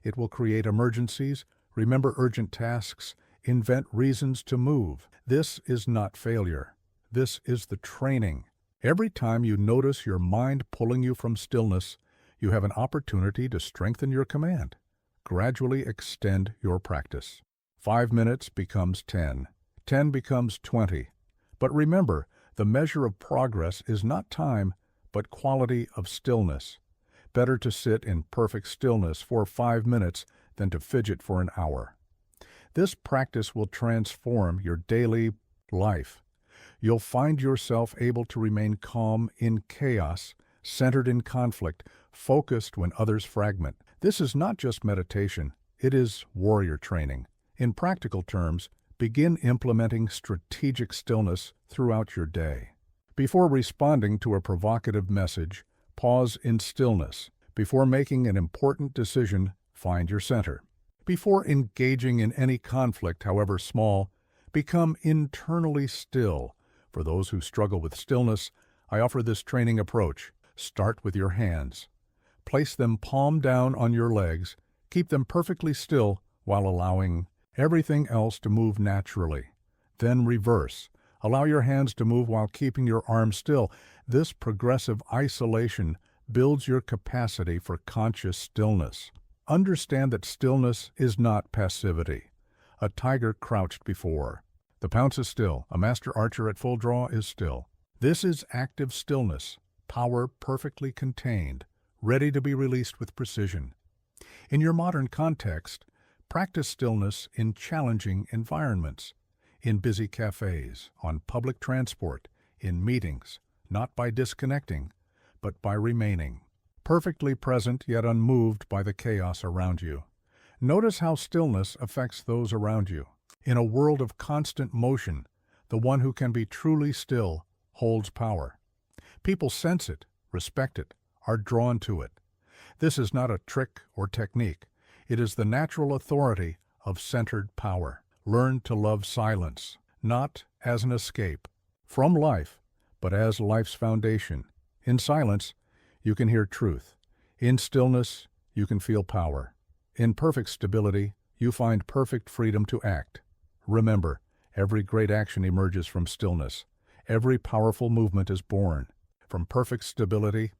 It will create emergencies, remember urgent tasks, invent reasons to move. This is not failure. This is the training. Every time you notice your mind pulling you from stillness, you have an opportunity to strengthen your command. Gradually extend your practice. 5 minutes becomes 10. 10 becomes 20. But remember, the measure of progress is not time, but quality of stillness. Better to sit in perfect stillness for 5 minutes than to fidget for an hour. This practice will transform your daily life. You'll find yourself able to remain calm in chaos, centered in conflict, focused when others fragment. This is not just meditation, it is warrior training. In practical terms, begin implementing strategic stillness throughout your day. Before responding to a provocative message, pause in stillness. Before making an important decision, find your center. Before engaging in any conflict, however small, become internally still. For those who struggle with stillness, I offer this training approach. Start with your hands. Place them palm down on your legs. Keep them perfectly still while allowing everything else to move naturally. Then reverse. Allow your hands to move while keeping your arms still. This progressive isolation builds your capacity for conscious stillness. Understand that stillness is not passivity. A tiger crouched before. The pounce is still. A master archer at full draw is still. This is active stillness, power perfectly contained, ready to be released with precision. In your modern context, practice stillness in challenging environments, in busy cafes, on public transport, in meetings, not by disconnecting, but by remaining. Perfectly present yet unmoved by the chaos around you. Notice how stillness affects those around you. In a world of constant motion, the one who can be truly still holds power. People sense it, respect it, are drawn to it. This is not a trick or technique. It is the natural authority of centered power. Learn to love silence, not as an escape from life, but as life's foundation. In silence, you can hear truth. In stillness, you can feel power. In perfect stability, you find perfect freedom to act. Remember, every great action emerges from stillness. Every powerful movement is born from perfect stability.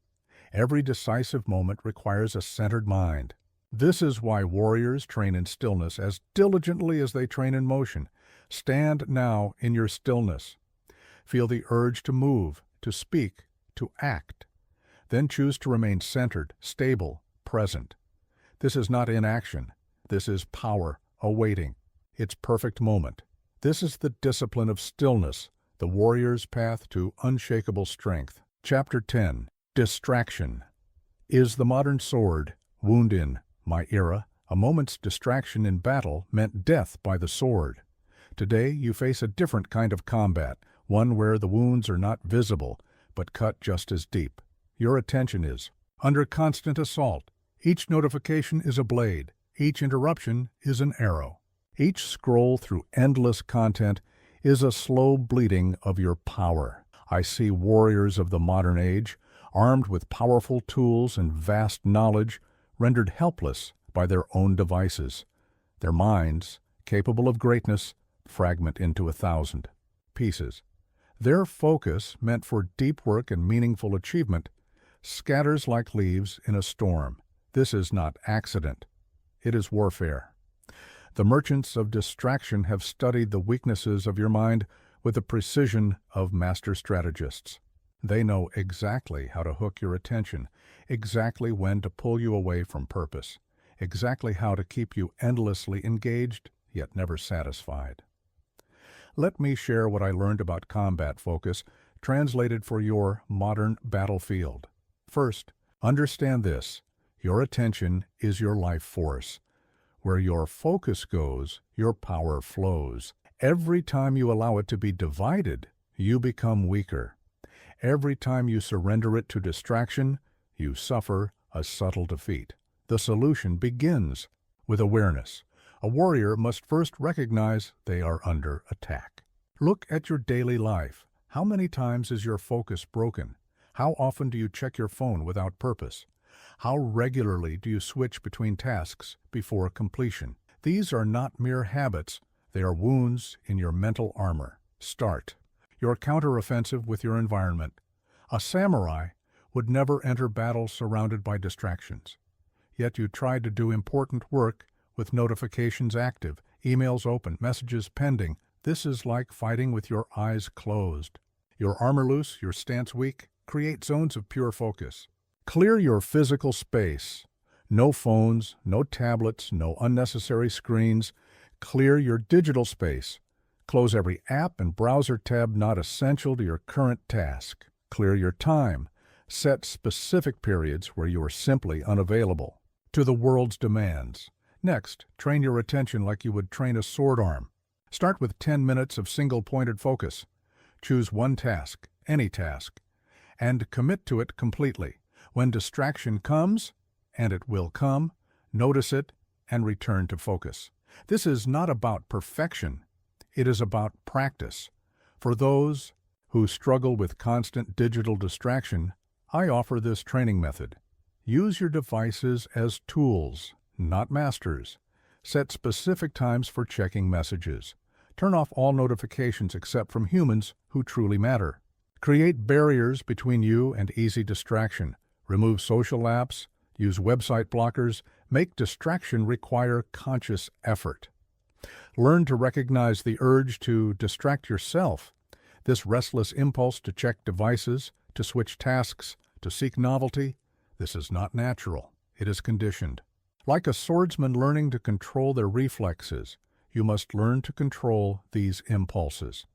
Every decisive moment requires a centered mind. This is why warriors train in stillness as diligently as they train in motion. Stand now in your stillness. Feel the urge to move, to speak, to act. Then choose to remain centered, stable, present. This is not inaction. This is power awaiting its perfect moment. This is the discipline of stillness, the warrior's path to unshakable strength. Chapter 10. Distraction. Is the modern sword, wound in my era, a moment's distraction in battle meant death by the sword. Today you face a different kind of combat, one where the wounds are not visible, but cut just as deep. Your attention is under constant assault. Each notification is a blade. Each interruption is an arrow. Each scroll through endless content is a slow bleeding of your power. I see warriors of the modern age, armed with powerful tools and vast knowledge, rendered helpless by their own devices. Their minds, capable of greatness, fragment into 1,000 pieces. Their focus, meant for deep work and meaningful achievement, scatters like leaves in a storm. This is not accident. It is warfare. The merchants of distraction have studied the weaknesses of your mind with the precision of master strategists. They know exactly how to hook your attention, exactly when to pull you away from purpose, exactly how to keep you endlessly engaged, yet never satisfied. Let me share what I learned about combat focus, translated for your modern battlefield. First, Understand this: your attention is your life force. Where your focus goes, your power flows. Every time you allow it to be divided, you become weaker. Every time you surrender it to distraction, you suffer a subtle defeat. The solution begins with awareness. A warrior must first recognize they are under attack. Look at your daily life. How many times is your focus broken? How often do you check your phone without purpose? How regularly do you switch between tasks before completion? These are not mere habits, they are wounds in your mental armor. Start your counteroffensive with your environment. A samurai would never enter battle surrounded by distractions. Yet you try to do important work with notifications active, emails open, messages pending. This is like fighting with your eyes closed. Your armor loose, your stance weak. Create zones of pure focus. Clear your physical space. No phones, no tablets, no unnecessary screens. Clear your digital space. Close every app and browser tab not essential to your current task. Clear your time. Set specific periods where you are simply unavailable to the world's demands. Next, train your attention like you would train a sword arm. Start with 10 minutes of single-pointed focus. Choose one task, any task, and commit to it completely. When distraction comes, and it will come, notice it and return to focus. This is not about perfection. It is about practice. For those who struggle with constant digital distraction, I offer this training method. Use your devices as tools, not masters. Set specific times for checking messages. Turn off all notifications except from humans who truly matter. Create barriers between you and easy distraction. Remove social apps, use website blockers, make distraction require conscious effort. Learn to recognize the urge to distract yourself. This restless impulse to check devices, to switch tasks, to seek novelty, this is not natural. It is conditioned. Like a swordsman learning to control their reflexes, you must learn to control these impulses.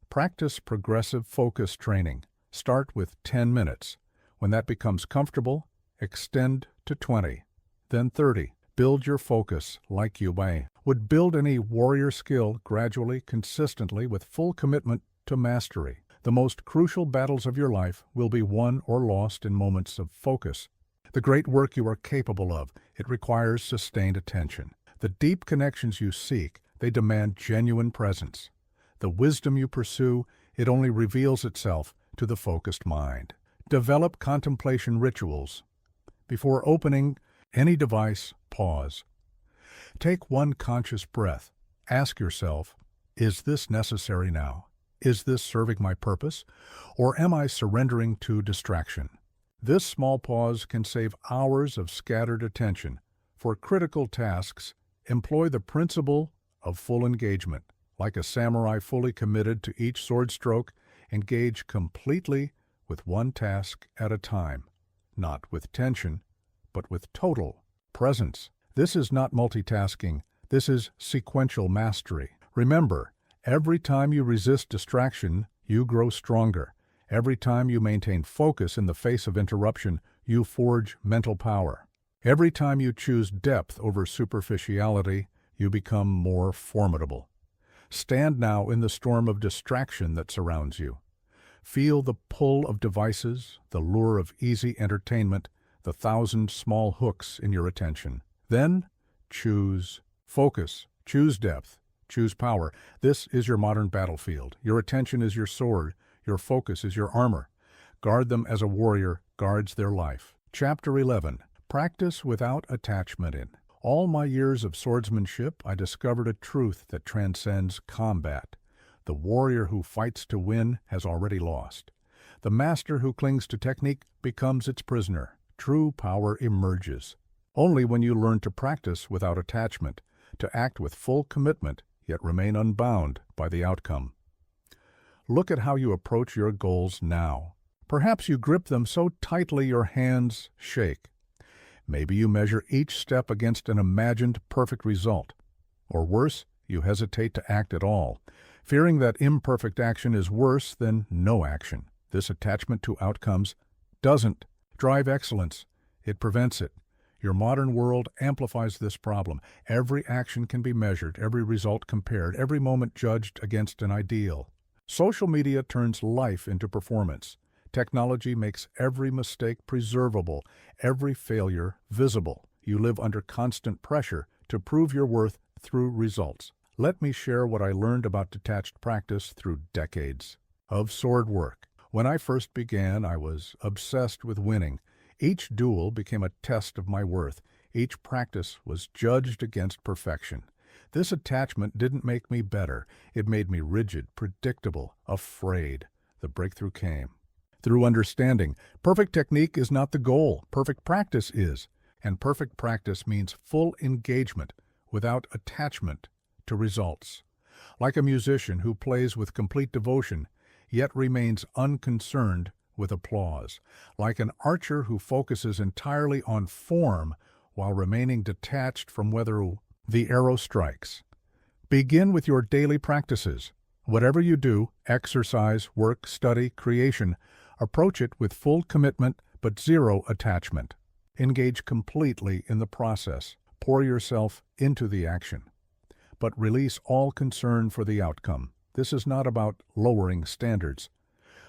Practice progressive focus training. Start with 10 minutes. When that becomes comfortable, extend to 20, then 30. Build your focus like you would build any warrior skill gradually, consistently, with full commitment to mastery. The most crucial battles of your life will be won or lost in moments of focus. The great work you are capable of, it requires sustained attention. The deep connections you seek, they demand genuine presence. The wisdom you pursue, it only reveals itself to the focused mind. Develop contemplation rituals. Before opening any device, pause. Take one conscious breath. Ask yourself, is this necessary now? Is this serving my purpose? Or am I surrendering to distraction? This small pause can save hours of scattered attention. For critical tasks, employ the principle of full engagement. Like a samurai fully committed to each sword stroke, engage completely with one task at a time, not with tension, but with total presence. This is not multitasking, this is sequential mastery. Remember, every time you resist distraction, you grow stronger. Every time you maintain focus in the face of interruption, you forge mental power. Every time you choose depth over superficiality, you become more formidable. Stand now in the storm of distraction that surrounds you. Feel the pull of devices, the lure of easy entertainment, the 1,000 small hooks in your attention. Then choose focus, choose depth, choose power. This is your modern battlefield. Your attention is your sword, your focus is your armor. Guard them as a warrior guards their life. Chapter 11. Practice without attachment. In all my years of swordsmanship, I discovered a truth that transcends combat. The warrior who fights to win has already lost. The master who clings to technique becomes its prisoner. True power emerges only when you learn to practice without attachment, to act with full commitment, yet remain unbound by the outcome. Look at how you approach your goals now. Perhaps you grip them so tightly your hands shake. Maybe you measure each step against an imagined perfect result. Or worse, you hesitate to act at all, fearing that imperfect action is worse than no action. This attachment to outcomes doesn't drive excellence. it prevents it. Your modern world amplifies this problem. Every action can be measured, every result compared, every moment judged against an ideal. Social media turns life into performance. Technology makes every mistake preservable, every failure visible. You live under constant pressure to prove your worth through results. Let me share what I learned about detached practice through decades of sword work. When I first began, I was obsessed with winning. Each duel became a test of my worth. Each practice was judged against perfection. This attachment didn't make me better. It made me rigid, predictable, afraid. The breakthrough came through understanding. Perfect technique is not the goal. Perfect practice is. And perfect practice means full engagement without attachment to results. Like a musician who plays with complete devotion, yet remains unconcerned with applause. Like an archer who focuses entirely on form while remaining detached from whether the arrow strikes. Begin with your daily practices. Whatever you do, exercise, work, study, creation, approach it with full commitment but zero attachment. Engage completely in the process. Pour yourself into the action. But release all concern for the outcome. This is not about lowering standards.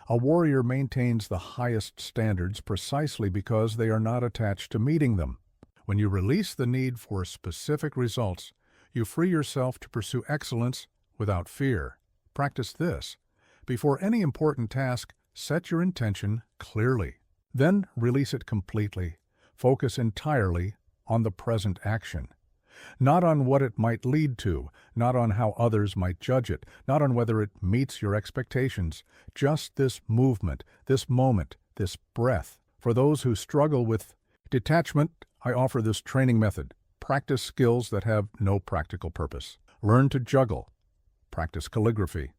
A warrior maintains the highest standards precisely because they are not attached to meeting them. When you release the need for specific results, you free yourself to pursue excellence without fear. Practice this. Before any important task, set your intention clearly. Then release it completely. Focus entirely on the present action. Not on what it might lead to, not on how others might judge it, not on whether it meets your expectations. Just this movement, this moment, this breath. For those who struggle with detachment, I offer this training method. Practice skills that have no practical purpose. Learn to juggle. Practice calligraphy.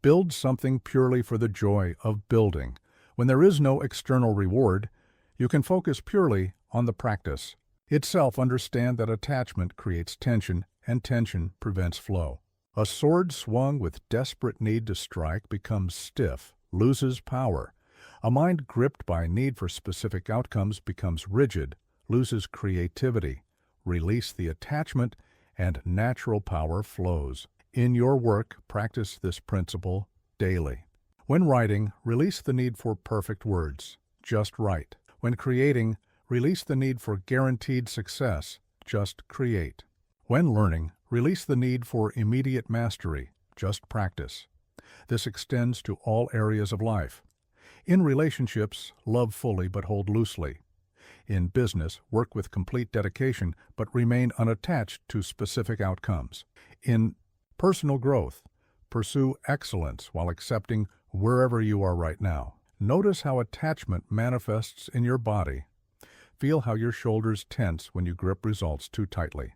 Build something purely for the joy of building. When there is no external reward, you can focus purely on the practice itself. Understand that attachment creates tension, and tension prevents flow. A sword swung with desperate need to strike becomes stiff, loses power. A mind gripped by need for specific outcomes becomes rigid, loses creativity. Release the attachment, and natural power flows. In your work, practice this principle daily. When writing, release the need for perfect words. Just write. When creating, release the need for guaranteed success. Just create. When learning, release the need for immediate mastery. Just practice. This extends to all areas of life. In relationships, love fully but hold loosely. In business, work with complete dedication but remain unattached to specific outcomes. In personal growth, pursue excellence while accepting wherever you are right now. Notice how attachment manifests in your body. Feel how your shoulders tense when you grip results too tightly.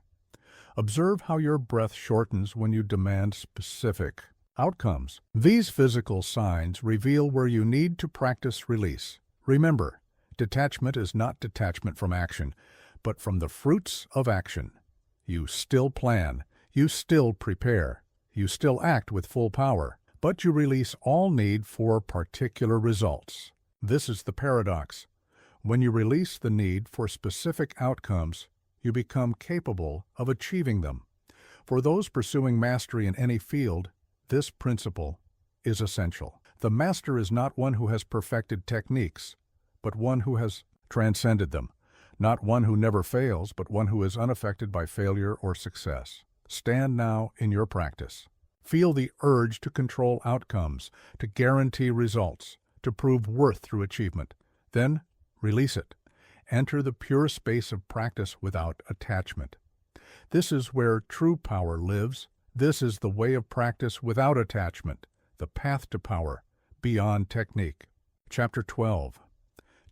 Observe how your breath shortens when you demand specific outcomes. These physical signs reveal where you need to practice release. Remember, detachment is not detachment from action, but from the fruits of action. You still plan, you still prepare, you still act with full power, but you release all need for particular results. This is the paradox. When you release the need for specific outcomes, you become capable of achieving them. For those pursuing mastery in any field, this principle is essential. The master is not one who has perfected techniques, but one who has transcended them. Not one who never fails, but one who is unaffected by failure or success. Stand now in your practice. Feel the urge to control outcomes, to guarantee results, to prove worth through achievement. Then release it. Enter the pure space of practice without attachment. This is where true power lives. This is the way of practice without attachment, the path to power, beyond technique. Chapter 12.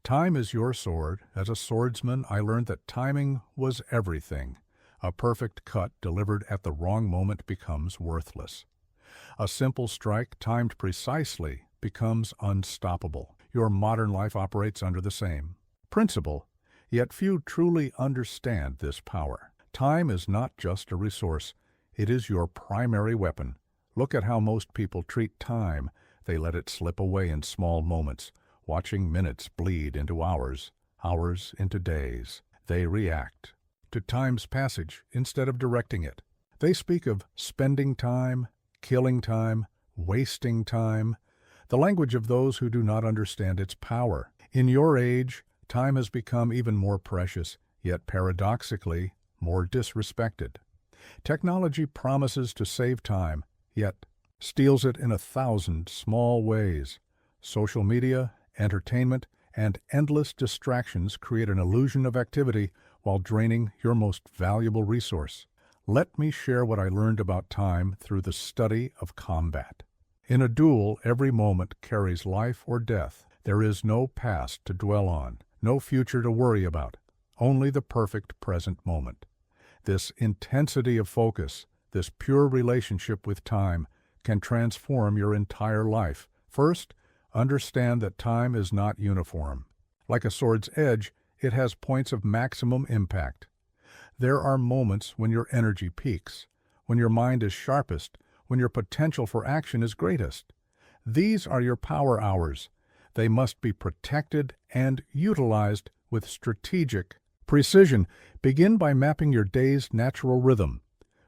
Time is your sword. As a swordsman, I learned that timing was everything. A perfect cut delivered at the wrong moment becomes worthless. A simple strike timed precisely becomes unstoppable. Your modern life operates under the same principle, yet few truly understand this power. Time is not just a resource, it is your primary weapon. Look at how most people treat time. They let it slip away in small moments, watching minutes bleed into hours. hours into days. They react to time's passage instead of directing it. They speak of spending time, killing time, wasting time, the language of those who do not understand its power. In your age, time has become even more precious, yet paradoxically, more disrespected. Technology promises to save time, yet steals it in 1,000 small ways. Social media, entertainment, and endless distractions create an illusion of activity while draining your most valuable resource. Let me share what I learned about time through the study of combat. In a duel, every moment carries life or death. There is no past to dwell on, no future to worry about, only the perfect present moment. This intensity of focus, this pure relationship with time, can transform your entire life. First, understand that time is not uniform. Like a sword's edge, it has points of maximum impact. There are moments when your energy peaks, when your mind is sharpest, when your potential for action is greatest. These are your power hours. They must be protected and utilized with strategic precision. Begin by mapping your day's natural rhythm.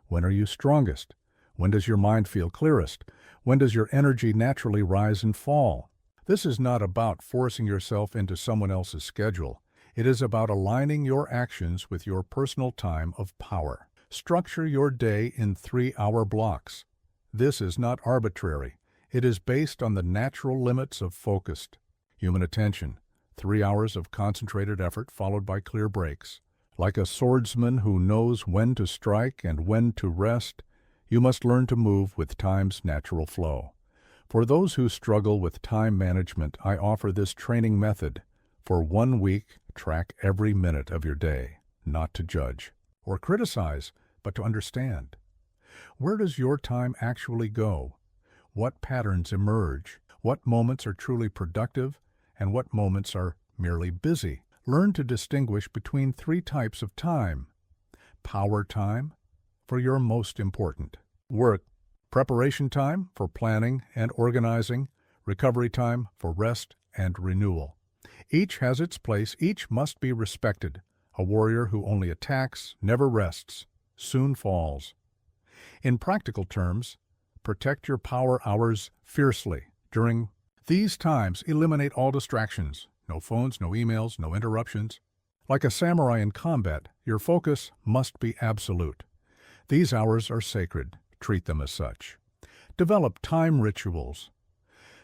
When are you strongest? When does your mind feel clearest? When does your energy naturally rise and fall? This is not about forcing yourself into someone else's schedule. It is about aligning your actions with your personal time of power. Structure your day in 3-hour blocks. This is not arbitrary. It is based on the natural limits of focused human attention. 3 hours of concentrated effort followed by clear breaks. Like a swordsman who knows when to strike and when to rest, you must learn to move with time's natural flow. For those who struggle with time management, I offer this training method. For 1 week, track every minute of your day, not to judge or criticize, but to understand. Where does your time actually go? What patterns emerge? What moments are truly productive and what moments are merely busy? Learn to distinguish between 3 types of time. Power time, for your most important work. Preparation time, for planning and organizing. Recovery time, for rest and renewal. Each has its place, each must be respected. A warrior who only attacks, never rests, soon falls. In practical terms, protect your power hours fiercely. During these times, eliminate all distractions. No phones, no emails, no interruptions. Like a samurai in combat, your focus must be absolute. These hours are sacred. Treat them as such. Develop time rituals.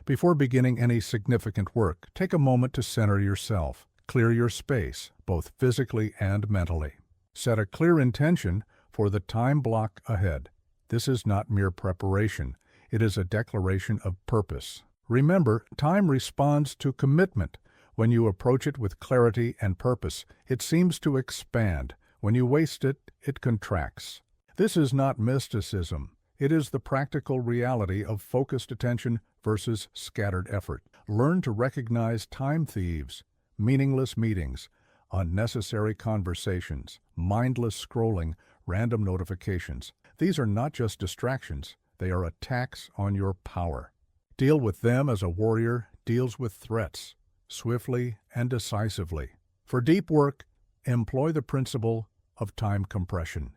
Before beginning any significant work, take a moment to center yourself. Clear your space, both physically and mentally. Set a clear intention for the time block ahead. This is not mere preparation. It is a declaration of purpose. Remember, time responds to commitment. When you approach it with clarity and purpose, it seems to expand. When you waste it, it contracts. This is not mysticism. It is the practical reality of focused attention versus scattered effort. Learn to recognize time thieves, meaningless meetings, unnecessary conversations, mindless scrolling, random notifications. These are not just distractions. They are attacks on your power. Deal with them as a warrior deals with threats, swiftly and decisively. For deep work, employ the principle of time compression.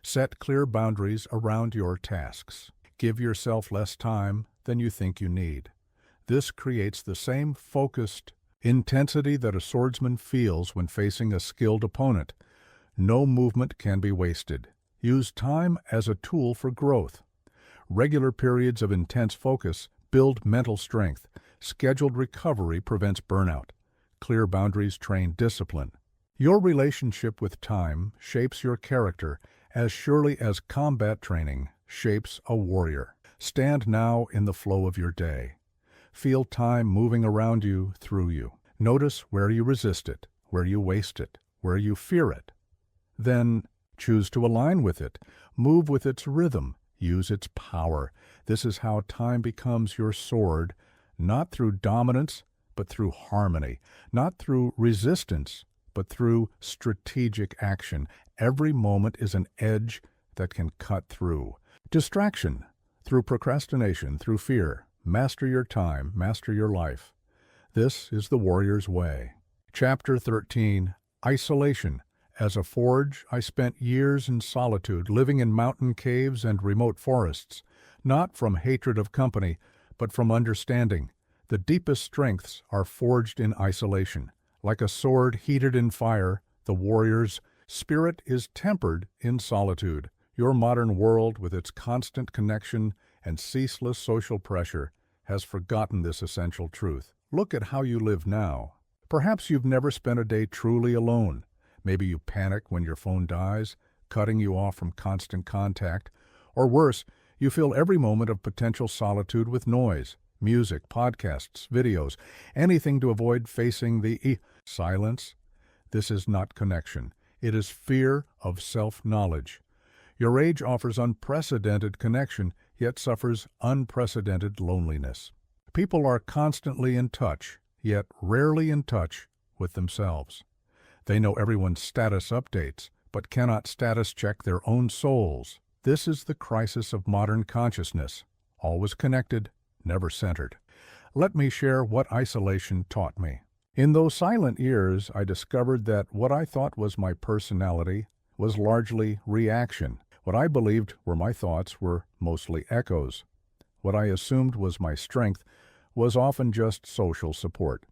Set clear boundaries around your tasks. Give yourself less time than you think you need. This creates the same focused intensity that a swordsman feels when facing a skilled opponent. No movement can be wasted. Use time as a tool for growth. Regular periods of intense focus build mental strength. Scheduled recovery prevents burnout. Clear boundaries train discipline. Your relationship with time shapes your character as surely as combat training shapes a warrior. Stand now in the flow of your day. Feel time moving around you, through you. Notice where you resist it, where you waste it, where you fear it. Then choose to align with it. Move with its rhythm. Use its power. This is how time becomes your sword, not through dominance, but through harmony. Not through resistance, but through strategic action. Every moment is an edge that can cut through. Distraction, through procrastination, through fear. Master your time, master your life. This is the warrior's way. Chapter 13. Isolation. As a forge, I spent years in solitude, living in mountain caves and remote forests, not from hatred of company, but from understanding. The deepest strengths are forged in isolation. Like a sword heated in fire, the warrior's spirit is tempered in solitude. Your modern world, with its constant connection and ceaseless social pressure, has forgotten this essential truth. Look at how you live now. Perhaps you've never spent a day truly alone. Maybe you panic when your phone dies, cutting you off from constant contact. Or worse, you fill every moment of potential solitude with noise, music, podcasts, videos, anything to avoid facing the silence. This is not connection. It is fear of self-knowledge. Your age offers unprecedented connection, yet suffers unprecedented loneliness. People are constantly in touch, yet rarely in touch with themselves. They know everyone's status updates, but cannot status check their own souls. This is the crisis of modern consciousness, always connected, never centered. Let me share what isolation taught me. In those silent years, I discovered that what I thought was my personality was largely reaction. What I believed were my thoughts were mostly echoes. What I assumed was my strength was often just social support.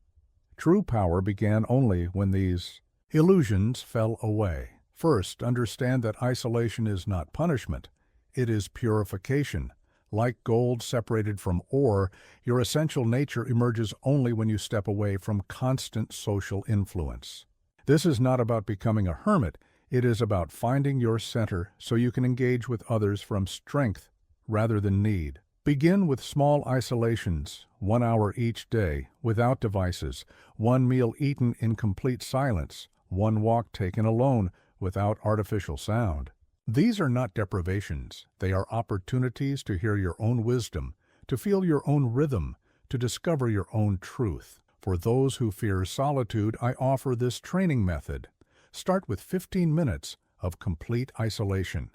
True power began only when these illusions fell away. First, understand that isolation is not punishment. It is purification. Like gold separated from ore, your essential nature emerges only when you step away from constant social influence. This is not about becoming a hermit. It is about finding your center so you can engage with others from strength rather than need. Begin with small isolations, 1 hour each day, without devices, 1 meal eaten in complete silence, 1 walk taken alone, without artificial sound. These are not deprivations. They are opportunities to hear your own wisdom, to feel your own rhythm, to discover your own truth. For those who fear solitude, I offer this training method. Start with 15 minutes of complete isolation.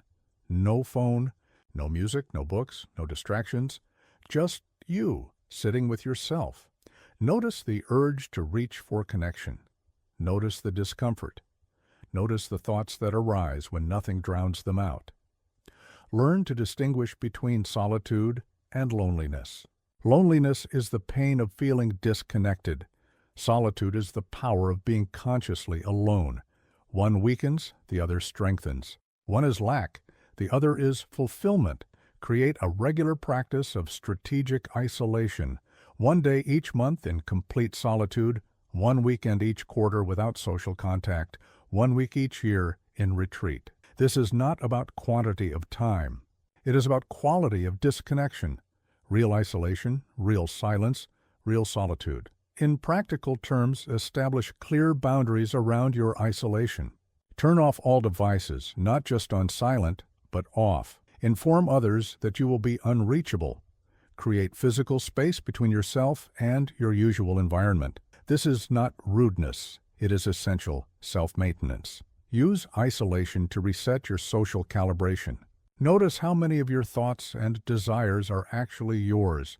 No phone, no music, no books, no distractions. Just you, sitting with yourself. Notice the urge to reach for connection. Notice the discomfort. Notice the thoughts that arise when nothing drowns them out. Learn to distinguish between solitude and loneliness. Loneliness is the pain of feeling disconnected. Solitude is the power of being consciously alone. One weakens, the other strengthens. One is lack, the other is fulfillment. Create a regular practice of strategic isolation. 1 day each month in complete solitude, 1 weekend each quarter without social contact, 1 week each year in retreat. This is not about quantity of time. It is about quality of disconnection. Real isolation, real silence, real solitude. In practical terms, establish clear boundaries around your isolation. Turn off all devices, not just on silent, but off. Inform others that you will be unreachable. Create physical space between yourself and your usual environment. This is not rudeness. It is essential self-maintenance. Use isolation to reset your social calibration. Notice how many of your thoughts and desires are actually yours,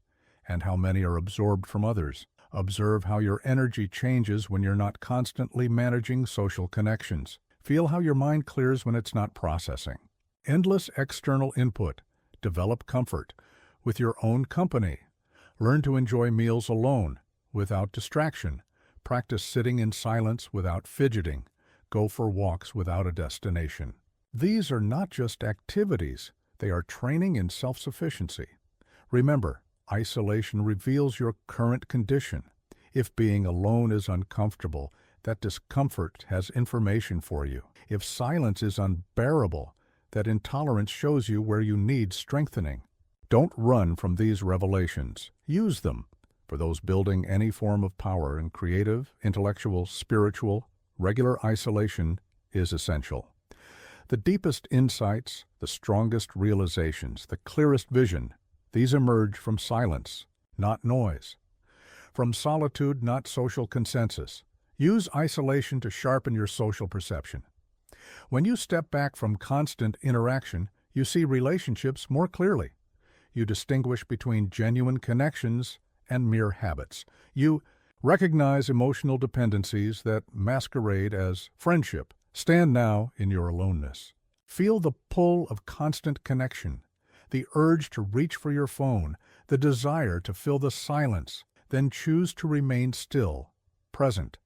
and how many are absorbed from others. Observe how your energy changes when you're not constantly managing social connections. Feel how your mind clears when it's not processing. Endless external input. Develop comfort with your own company. Learn to enjoy meals alone, without distraction. Practice sitting in silence without fidgeting. Go for walks without a destination. These are not just activities. They are training in self-sufficiency. Remember, isolation reveals your current condition. If being alone is uncomfortable, that discomfort has information for you. If silence is unbearable, that intolerance shows you where you need strengthening. Don't run from these revelations. Use them for those building any form of power in creative, intellectual, spiritual. Regular isolation is essential. The deepest insights, the strongest realizations, the clearest vision, these emerge from silence, not noise. From solitude, not social consensus. Use isolation to sharpen your social perception. When you step back from constant interaction, you see relationships more clearly. You distinguish between genuine connections and mere habits. You Recognize emotional dependencies that masquerade as friendship. Stand now in your aloneness. Feel the pull of constant connection, the urge to reach for your phone, the desire to fill the silence. Then choose to remain still, present,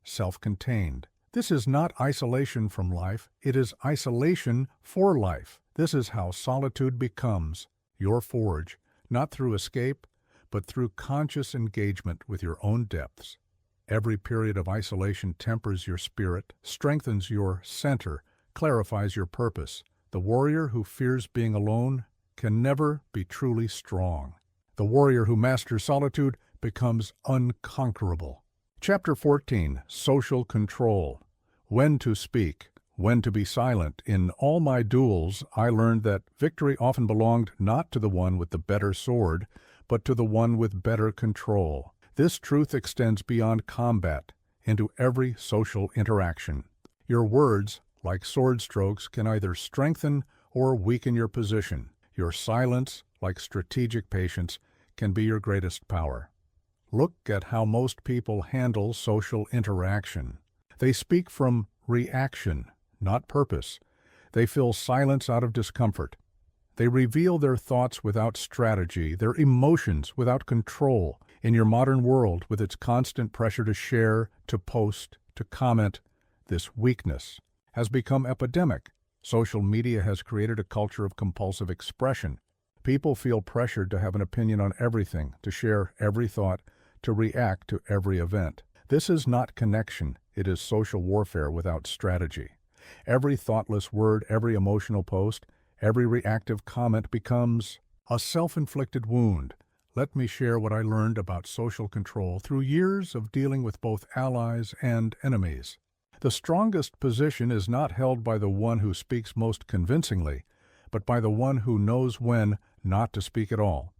self-contained. This is not isolation from life, it is isolation for life. This is how solitude becomes your forge, not through escape, but through conscious engagement with your own depths. Every period of isolation tempers your spirit, strengthens your center, clarifies your purpose. The warrior who fears being alone can never be truly strong. The warrior who masters solitude becomes unconquerable. Chapter 14, Social Control. When to speak, when to be silent. In all my duels, I learned that victory often belonged not to the one with the better sword, but to the one with better control. This truth extends beyond combat, into every social interaction. Your words, like sword strokes, can either strengthen or weaken your position. Your silence, like strategic patience, can be your greatest power. Look at how most people handle social interaction. They speak from reaction, not purpose. They fill silence out of discomfort. They reveal their thoughts without strategy, their emotions without control. In your modern world, with its constant pressure to share, to post, to comment, this weakness has become epidemic. Social media has created a culture of compulsive expression. People feel pressured to have an opinion on everything, to share every thought, to react to every event. This is not connection, it is social warfare without strategy. Every thoughtless word, every emotional post, every reactive comment becomes a self-inflicted wound. Let me share what I learned about social control through years of dealing with both allies and enemies. The strongest position is not held by the one who speaks most convincingly, but by the one who knows when not to speak at all.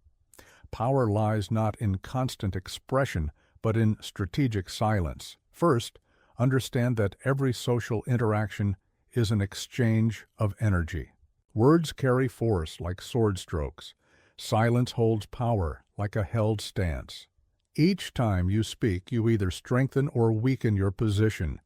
Power lies not in constant expression, but in strategic silence. First, understand that every social interaction is an exchange of energy. Words carry force like sword strokes. Silence holds power like a held stance. Each time you speak, you either strengthen or weaken your position.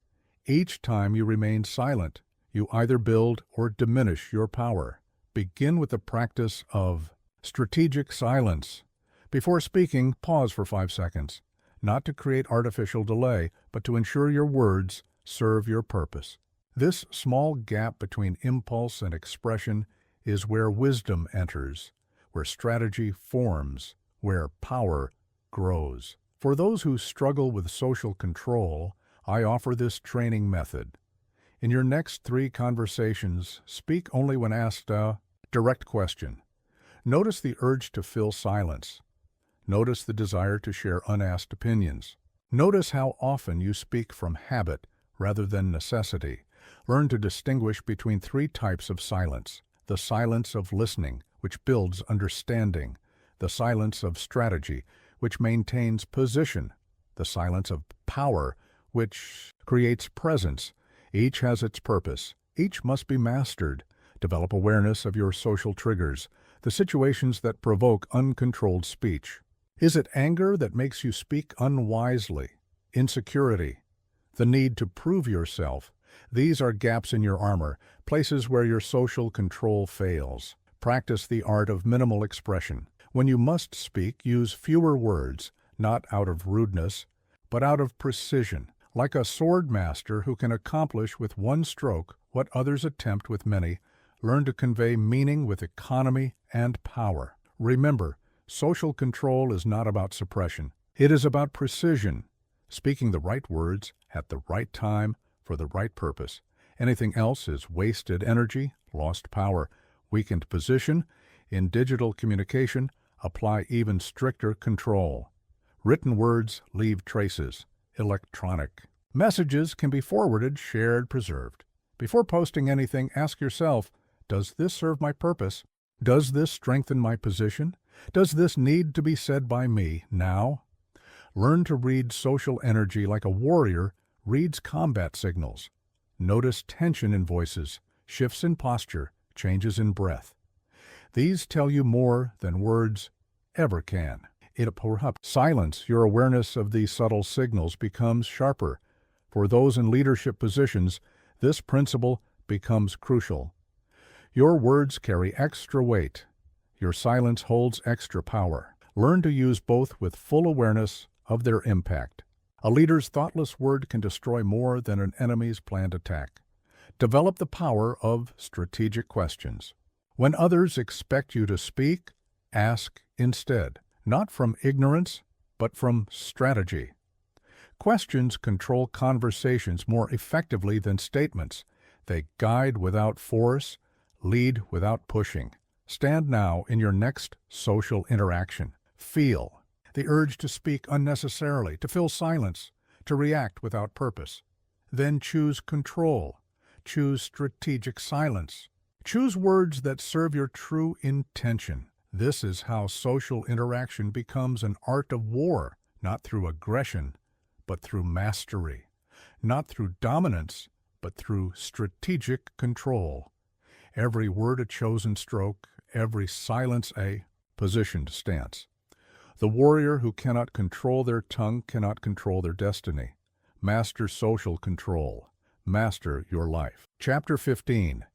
Each time you remain silent, you either build or diminish your power. Begin with the practice of strategic silence. Before speaking, pause for 5 seconds, not to create artificial delay, but to ensure your words serve your purpose. This small gap between impulse and expression is where wisdom enters, where strategy forms, where power grows. For those who struggle with social control, I offer this training method. In your next 3 conversations, speak only when asked a direct question. Notice the urge to fill silence. Notice the desire to share unasked opinions. Notice how often you speak from habit rather than necessity. Learn to distinguish between 3 types of silence. The silence of listening, which builds understanding. The silence of strategy, which maintains position. The silence of power, which creates presence. Each has its purpose. Each must be mastered. Develop awareness of your social triggers, the situations that provoke uncontrolled speech. Is it anger that makes you speak unwisely? Insecurity? The need to prove yourself? These are gaps in your armor, places where your social control fails. Practice the art of minimal expression. When you must speak, use fewer words, not out of rudeness, but out of precision. Like a sword master who can accomplish with one stroke what others attempt with many, learn to convey meaning with economy and power. Remember, social control is not about suppression. It is about precision, speaking the right words at the right time for the right purpose. Anything else is wasted energy, lost power, weakened position. In digital communication, apply even stricter control. Written words leave traces. Electronic messages can be forwarded, shared, preserved. Before posting anything, ask yourself, does this serve my purpose? Does this strengthen my position? Does this need to be said by me now? Learn to read social energy like a warrior reads combat signals. Notice tension in voices, shifts in posture, changes in breath. These tell you more than words ever can. It perhaps silence your awareness of these subtle signals becomes sharper. For those in leadership positions, this principle becomes crucial. Your words carry extra weight. Your silence holds extra power. Learn to use both with full awareness of their impact. A leader's thoughtless word can destroy more than an enemy's planned attack. Develop the power of strategic questions. When others expect you to speak, ask instead, not from ignorance, but from strategy. Questions control conversations more effectively than statements. They guide without force, lead without pushing. Stand now in your next social interaction. Feel the urge to speak unnecessarily, to fill silence, to react without purpose. Then choose control. Choose strategic silence. Choose words that serve your true intention. This is how social interaction becomes an art of war, not through aggression, but through mastery. Not through dominance, but through strategic control. Every word a chosen stroke, every silence a positioned stance. The warrior who cannot control their tongue cannot control their destiny. Master social control. Master your life. Chapter 15.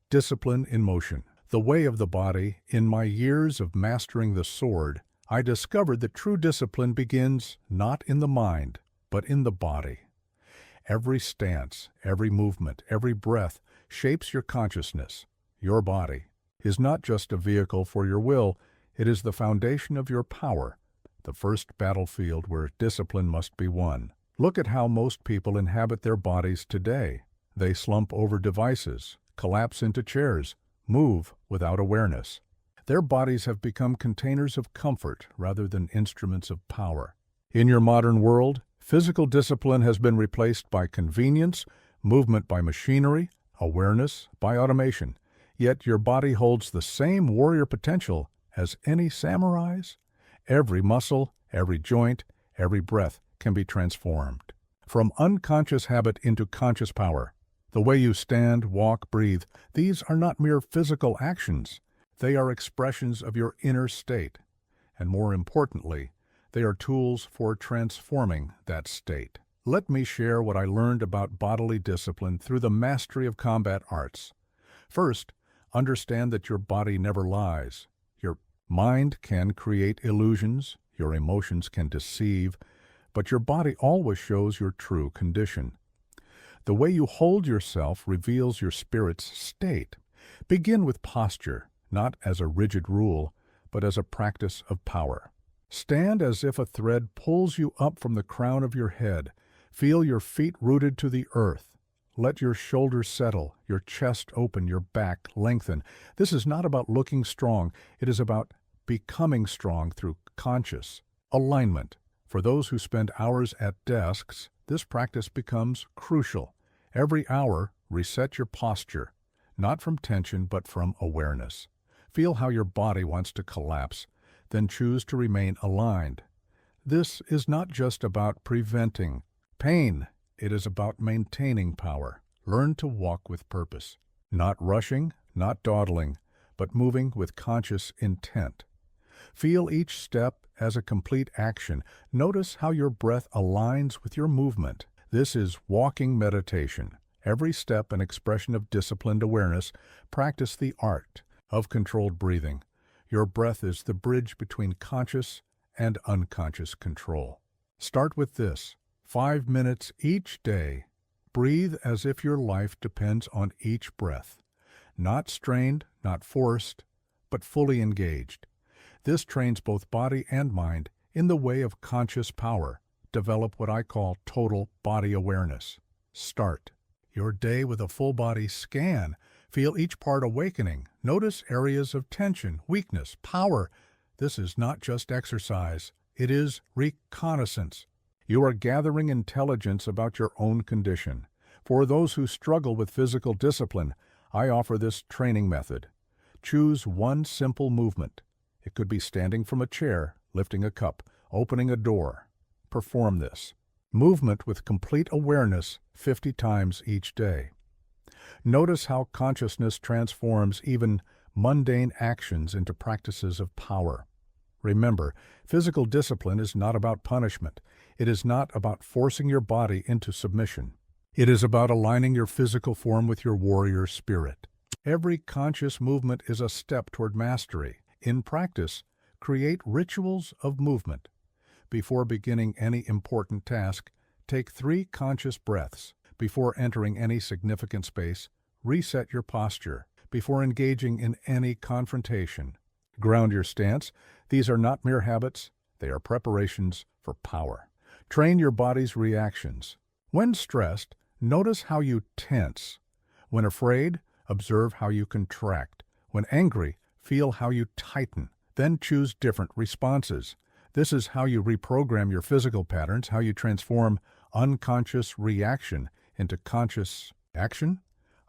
Discipline in Motion. The Way of the Body. In my years of mastering the sword, I discovered that true discipline begins not in the mind, but in the body. Every stance, every movement, every breath shapes your consciousness. Your body is not just a vehicle for your will, it is the foundation of your power, the first battlefield where discipline must be won. Look at how most people inhabit their bodies today. They slump over devices, collapse into chairs, move without awareness. Their bodies have become containers of comfort rather than instruments of power. In your modern world, physical discipline has been replaced by convenience, movement by machinery, awareness by automation. Yet your body holds the same warrior potential as any samurai's. Every muscle, every joint, every breath can be transformed. From unconscious habit into conscious power. The way you stand, walk, breathe, these are not mere physical actions. They are expressions of your inner state. And more importantly, they are tools for transforming that state. Let me share what I learned about bodily discipline through the mastery of combat arts. First, understand that your body never lies. Your mind can create illusions, your emotions can deceive, but your body always shows your true condition. The way you hold yourself reveals your spirit's state. Begin with posture, not as a rigid rule, but as a practice of power. Stand as if a thread pulls you up from the crown of your head. Feel your feet rooted to the earth. Let your shoulders settle, your chest open, your back lengthen. This is not about looking strong. It is about becoming strong through conscious alignment. For those who spend hours at desks, this practice becomes crucial. Every hour, reset your posture, not from tension but from awareness. Feel how your body wants to collapse, then choose to remain aligned. This is not just about preventing pain. It is about maintaining power. Learn to walk with purpose. Not rushing, not dawdling, but moving with conscious intent. Feel each step as a complete action. Notice how your breath aligns with your movement. This is walking meditation. Every step an expression of disciplined awareness. Practice the art of controlled breathing. Your breath is the bridge between conscious and unconscious control. Start with this. 5 minutes each day. Breathe as if your life depends on each breath. Not strained, not forced, but fully engaged. This trains both body and mind in the way of conscious power. Develop what I call total body awareness. Start your day with a full body scan. Feel each part awakening. Notice areas of tension, weakness, power. This is not just exercise. It is reconnaissance. You are gathering intelligence about your own condition. For those who struggle with physical discipline, I offer this training method. Choose one simple movement. It could be standing from a chair, lifting a cup, opening a door. Perform this. Movement with complete awareness 50 times each day. Notice how consciousness transforms even mundane actions into practices of power. Remember, physical discipline is not about punishment. It is not about forcing your body into submission. It is about aligning your physical form with your warrior spirit. Every conscious movement is a step toward mastery. In practice, create rituals of movement. Before beginning any important task, take 3 conscious breaths. Before entering any significant space, reset your posture. Before engaging in any confrontation, ground your stance. These are not mere habits, they are preparations for power. Train your body's reactions. When stressed, notice how you tense. When afraid, observe how you contract. When angry, feel how you tighten. Then choose different responses. This is how you reprogram your physical patterns, how you transform unconscious reaction into conscious action.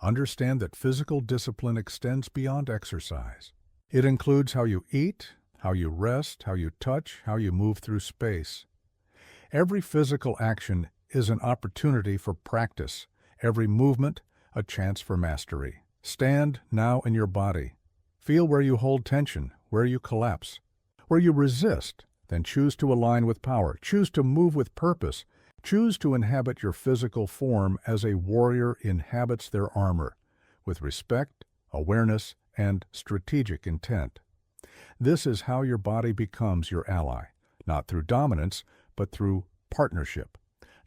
Understand that physical discipline extends beyond exercise. It includes how you eat, how you rest, how you touch, how you move through space. Every physical action is an opportunity for practice. Every movement, a chance for mastery. Stand now in your body. Feel where you hold tension, where you collapse, where you resist. Then choose to align with power. Choose to move with purpose. Choose to inhabit your physical form as a warrior inhabits their armor, with respect, awareness, and strategic intent. This is how your body becomes your ally, not through dominance, but through partnership.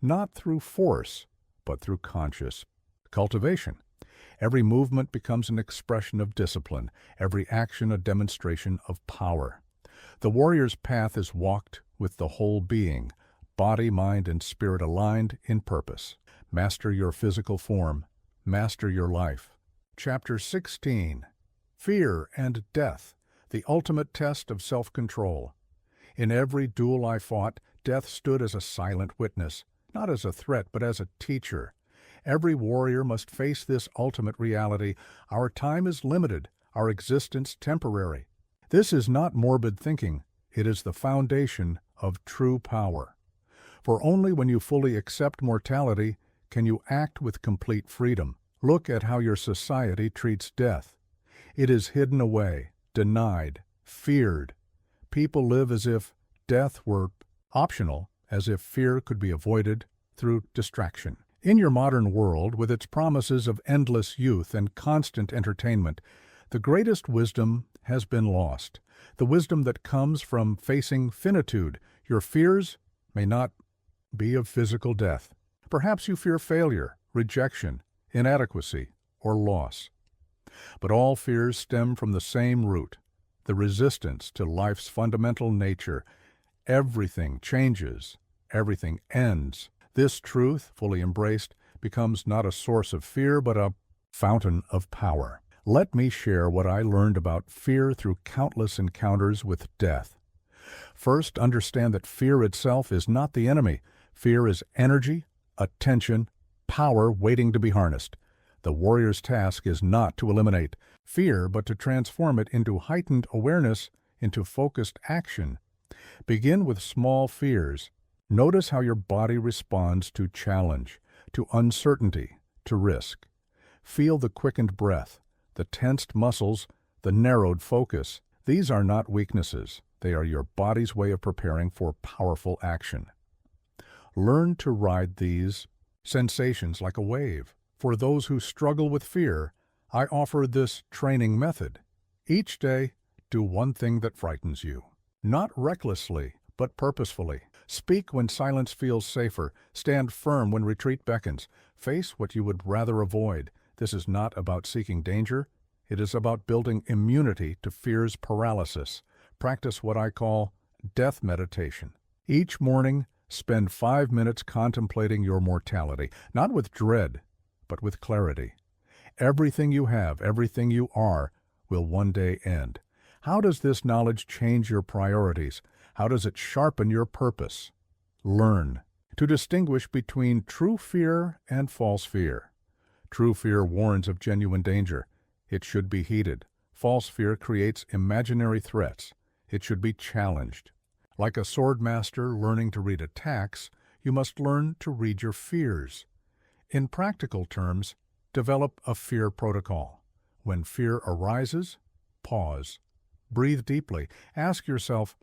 Not through force, but through conscious cultivation. Every movement becomes an expression of discipline, every action a demonstration of power. The warrior's path is walked with the whole being, body, mind, and spirit aligned in purpose. Master your physical form. Master your life. Chapter 16. Fear and Death, the ultimate test of self-control. In every duel I fought, death stood as a silent witness, not as a threat, but as a teacher. Every warrior must face this ultimate reality. Our time is limited, our existence temporary. This is not morbid thinking. It is the foundation of true power. For only when you fully accept mortality can you act with complete freedom. Look at how your society treats death. It is hidden away, denied, feared. People live as if death were optional, as if fear could be avoided through distraction. In your modern world, with its promises of endless youth and constant entertainment, the greatest wisdom has been lost. The wisdom that comes from facing finitude. Your fears may not be of physical death. Perhaps you fear failure, rejection, inadequacy, or loss. But all fears stem from the same root, the resistance to life's fundamental nature. Everything changes, everything ends. This truth, fully embraced, becomes not a source of fear, but a fountain of power. Let me share what I learned about fear through countless encounters with death. First, understand that fear itself is not the enemy. Fear is energy, attention, power waiting to be harnessed. The warrior's task is not to eliminate fear, but to transform it into heightened awareness, into focused action. Begin with small fears. Notice how your body responds to challenge, to uncertainty, to risk. Feel the quickened breath, the tensed muscles, the narrowed focus. These are not weaknesses. They are your body's way of preparing for powerful action. Learn to ride these sensations like a wave. For those who struggle with fear, I offer this training method. Each day, do one thing that frightens you. Not recklessly, but purposefully. Speak when silence feels safer. Stand firm when retreat beckons. Face what you would rather avoid. This is not about seeking danger. It is about building immunity to fear's paralysis. Practice what I call death meditation. Each morning, spend 5 minutes contemplating your mortality, not with dread, but with clarity. Everything you have, everything you are, will one day end. How does this knowledge change your priorities? How does it sharpen your purpose? Learn to distinguish between true fear and false fear. True fear warns of genuine danger. It should be heeded. False fear creates imaginary threats. It should be challenged. Like a sword master learning to read attacks, you must learn to read your fears. In practical terms, develop a fear protocol. When fear arises, pause. Breathe deeply. Ask yourself,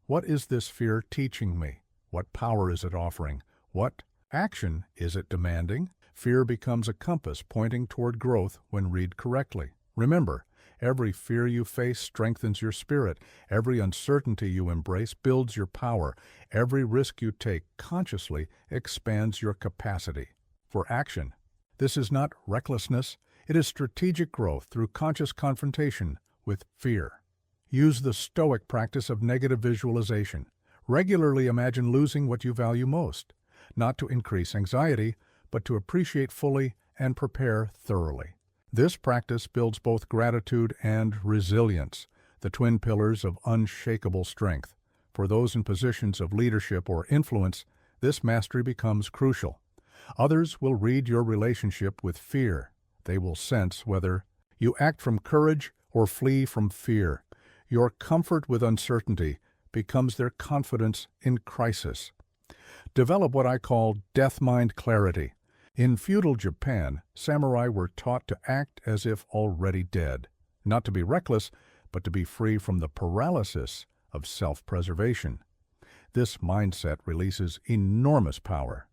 What is this fear teaching me? What power is it offering? What action is it demanding? Fear becomes a compass pointing toward growth when read correctly. Remember, every fear you face strengthens your spirit. Every uncertainty you embrace builds your power. Every risk you take consciously expands your capacity for action. This is not recklessness. It is strategic growth through conscious confrontation with fear. Use the Stoic practice of negative visualization. Regularly imagine losing what you value most, not to increase anxiety, but to appreciate fully and prepare thoroughly. This practice builds both gratitude and resilience, the twin pillars of unshakable strength. For those in positions of leadership or influence, this mastery becomes crucial. Others will read your relationship with fear. They will sense whether you act from courage or flee from fear. Your comfort with uncertainty becomes their confidence in crisis. Develop what I call death mind clarity. In feudal Japan, samurai were taught to act as if already dead, not to be reckless, but to be free from the paralysis of self-preservation. This mindset releases enormous power.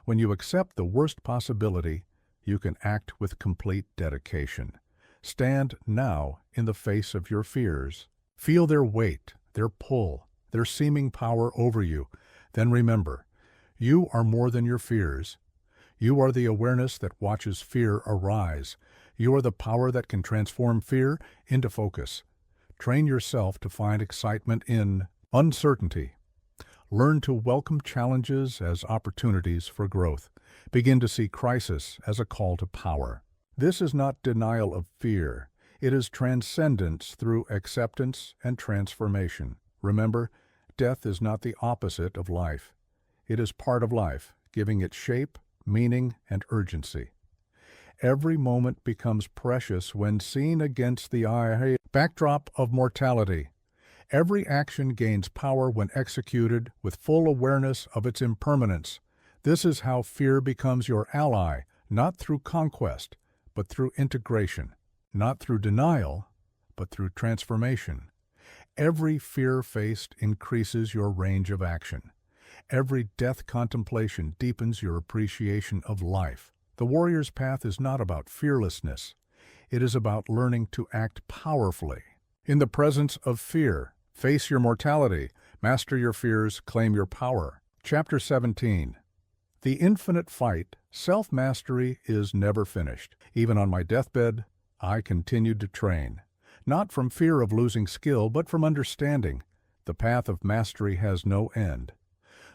When you accept the worst possibility, you can act with complete dedication. Stand now in the face of your fears. Feel their weight, their pull, their seeming power over you. Then remember, you are more than your fears. You are the awareness that watches fear arise. You are the power that can transform fear into focus. Train yourself to find excitement in uncertainty. Learn to welcome challenges as opportunities for growth. Begin to see crisis as a call to power. This is not denial of fear. It is transcendence through acceptance and transformation. Remember, death is not the opposite of life. It is part of life, giving it shape, meaning, and urgency. Every moment becomes precious when seen against the backdrop of mortality. Every action gains power when executed with full awareness of its impermanence. This is how fear becomes your ally, not through conquest, but through integration. Not through denial, but through transformation. Every fear faced increases your range of action. Every death contemplation deepens your appreciation of life. The warrior's path is not about fearlessness. It is about learning to act powerfully. In the presence of fear, face your mortality, master your fears, claim your power. Chapter 17. The infinite fight, self-mastery, is never finished. Even on my deathbed, I continued to train. Not from fear of losing skill, but from understanding. The path of mastery has no end.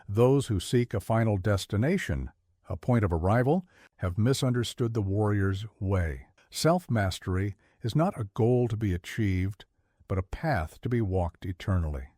Those who seek a final destination, a point of arrival, have misunderstood the warrior's way. Self-mastery is not a goal to be achieved, but a path to be walked eternally.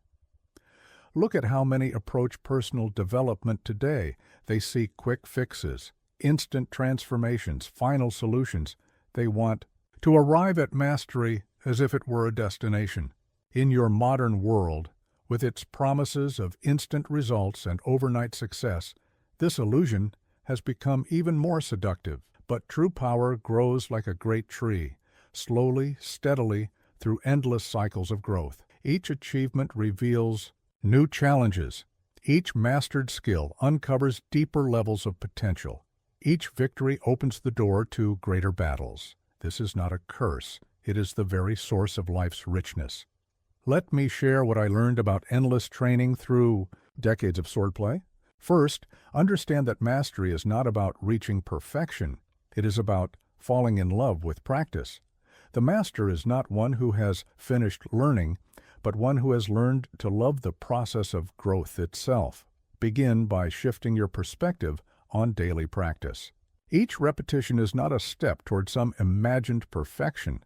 Look at how many approach personal development today. They seek quick fixes, instant transformations, final solutions. They want to arrive at mastery as if it were a destination. In your modern world, with its promises of instant results and overnight success, this illusion has become even more seductive. But true power grows like a great tree, slowly, steadily, through endless cycles of growth. Each achievement reveals new challenges. Each mastered skill uncovers deeper levels of potential. Each victory opens the door to greater battles. This is not a curse. It is the very source of life's richness. Let me share what I learned about endless training through decades of swordplay. First, understand that mastery is not about reaching perfection. It is about falling in love with practice. The master is not one who has finished learning, but one who has learned to love the process of growth itself. Begin by shifting your perspective on daily practice. Each repetition is not a step toward some imagined perfection.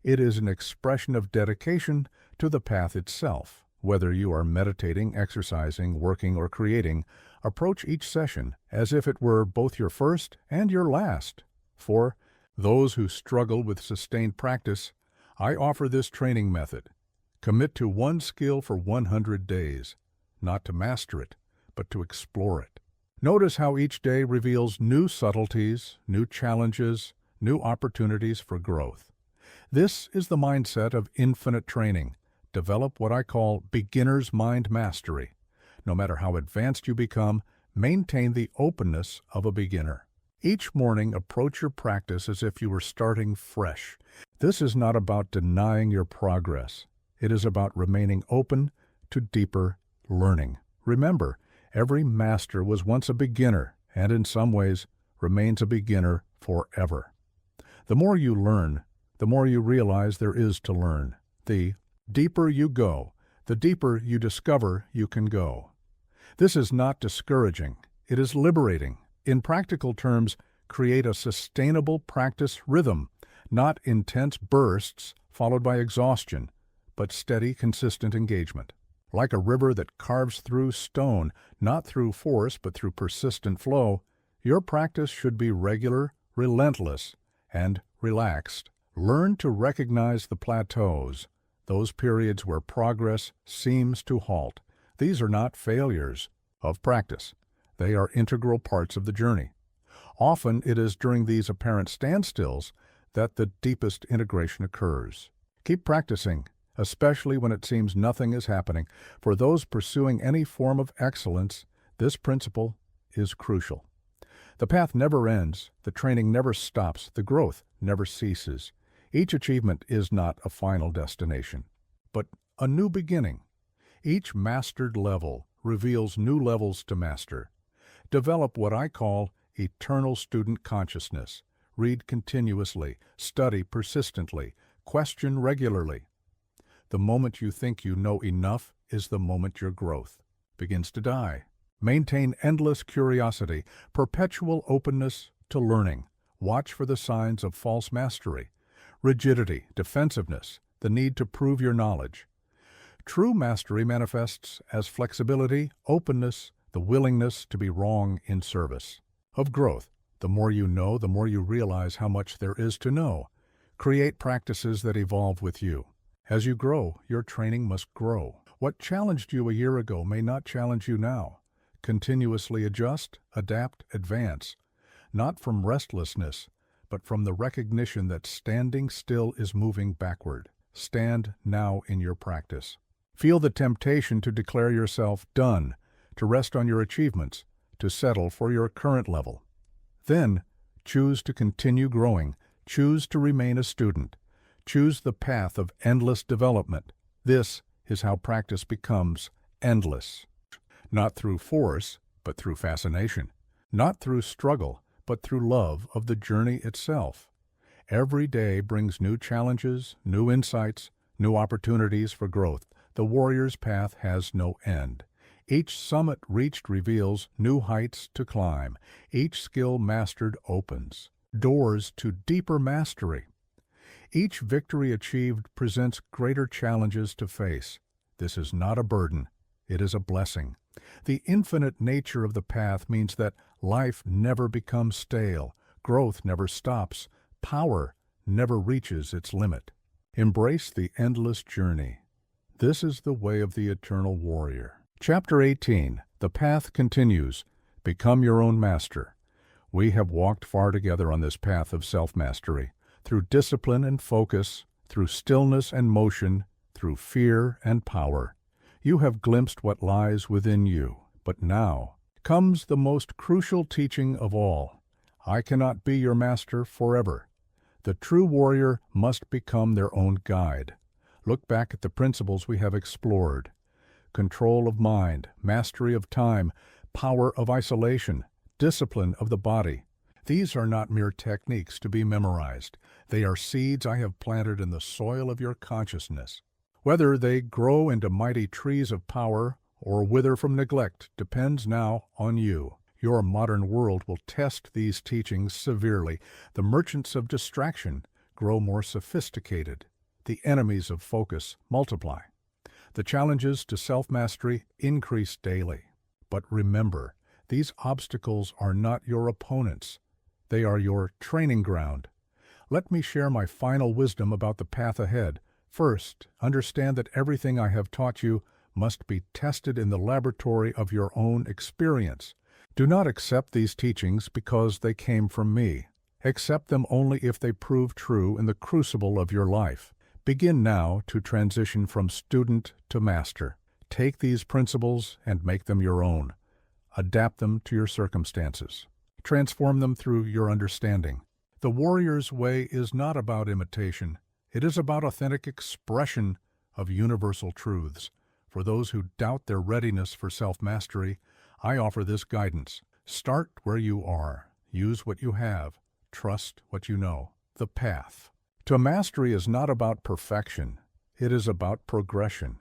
It is an expression of dedication to the path itself. Whether you are meditating, exercising, working, or creating, approach each session as if it were both your first and your last. For those who struggle with sustained practice, I offer this training method. Commit to one skill for 100 days, not to master it, but to explore it. Notice how each day reveals new subtleties, new challenges, new opportunities for growth. This is the mindset of infinite training, develop what I call beginner's mind mastery. No matter how advanced you become, maintain the openness of a beginner. Each morning, approach your practice as if you were starting fresh. This is not about denying your progress. It is about remaining open to deeper learning. Remember, every master was once a beginner, and in some ways remains a beginner forever. The more you learn, the more you realize there is to learn. The deeper you go, the deeper you discover you can go. This is not discouraging. It is liberating. In practical terms, create a sustainable practice rhythm, not intense bursts followed by exhaustion, but steady, consistent engagement. Like a river that carves through stone, not through force but through persistent flow, your practice should be regular, relentless, and relaxed. Learn to recognize the plateaus, those periods where progress seems to halt. These are not failures of practice. They are integral parts of the journey. Often it is during these apparent standstills that the deepest integration occurs. Keep practicing, especially when it seems nothing is happening. For those pursuing any form of excellence, this principle is crucial. The path never ends, the training never stops, the growth never ceases. Each achievement is not a final destination, but a new beginning. Each mastered level reveals new levels to master. Develop what I call eternal student consciousness. Read continuously, study persistently, question regularly. The moment you think you know enough is the moment your growth begins to die. Maintain endless curiosity, perpetual openness to learning. Watch for the signs of false mastery, rigidity, defensiveness, the need to prove your knowledge. True mastery manifests as flexibility, openness, the willingness to be wrong in service. Of growth, the more you know, the more you realize how much there is to know. Create practices that evolve with you. As you grow, your training must grow. What challenged you a year ago may not challenge you now. Continuously adjust, adapt, advance. Not from restlessness, but from the recognition that standing still is moving backward. Stand now in your practice. Feel the temptation to declare yourself done, to rest on your achievements, to settle for your current level. Then, choose to continue growing. Choose to remain a student. Choose the path of endless development. This is how practice becomes endless. Not through force, but through fascination. Not through struggle, but through love of the journey itself. Every day brings new challenges, new insights, new opportunities for growth. The warrior's path has no end. Each summit reached reveals new heights to climb. Each skill mastered opens doors to deeper mastery. Each victory achieved presents greater challenges to face. This is not a burden. It is a blessing. The infinite nature of the path means that life never becomes stale, growth never stops, power never reaches its limit. Embrace the endless journey. This is the way of the eternal warrior. Chapter 18. The path continues. Become your own master. We have walked far together on this path of self-mastery, through discipline and focus, through stillness and motion, through fear and power. You have glimpsed what lies within you. But now comes the most crucial teaching of all. I cannot be your master forever. The true warrior must become their own guide. Look back at the principles we have explored. Control of mind, mastery of time, power of isolation, discipline of the body. These are not mere techniques to be memorized. They are seeds I have planted in the soil of your consciousness. Whether they grow into mighty trees of power or wither from neglect depends now on you. Your modern world will test these teachings severely. The merchants of distraction grow more sophisticated. The enemies of focus multiply. The challenges to self-mastery increase daily. But remember, these obstacles are not your opponents. They are your training ground. Let me share my final wisdom about the path ahead. First, understand that everything I have taught you must be tested in the laboratory of your own experience. Do not accept these teachings because they came from me. Accept them only if they prove true in the crucible of your life. Begin now to transition from student to master. Take these principles and make them your own. Adapt them to your circumstances. Transform them through your understanding. The warrior's way is not about imitation. It is about authentic expression of universal truths. For those who doubt their readiness for self-mastery, I offer this guidance. Start where you are. Use what you have. Trust what you know. The path to mastery is not about perfection. It is about progression.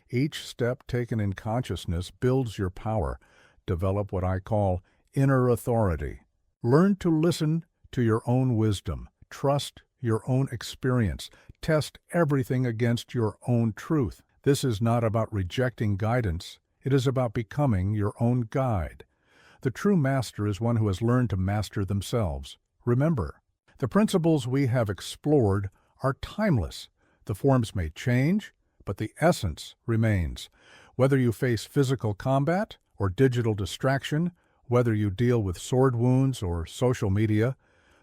Each step taken in consciousness builds your power. Develop what I call inner authority. Learn to listen to your own wisdom. Trust your own experience. Test everything against your own truth. This is not about rejecting guidance. It is about becoming your own guide. The true master is one who has learned to master themselves. Remember, the principles we have explored are timeless. The forms may change, but the essence remains. Whether you face physical combat or digital distraction, whether you deal with sword wounds or social media,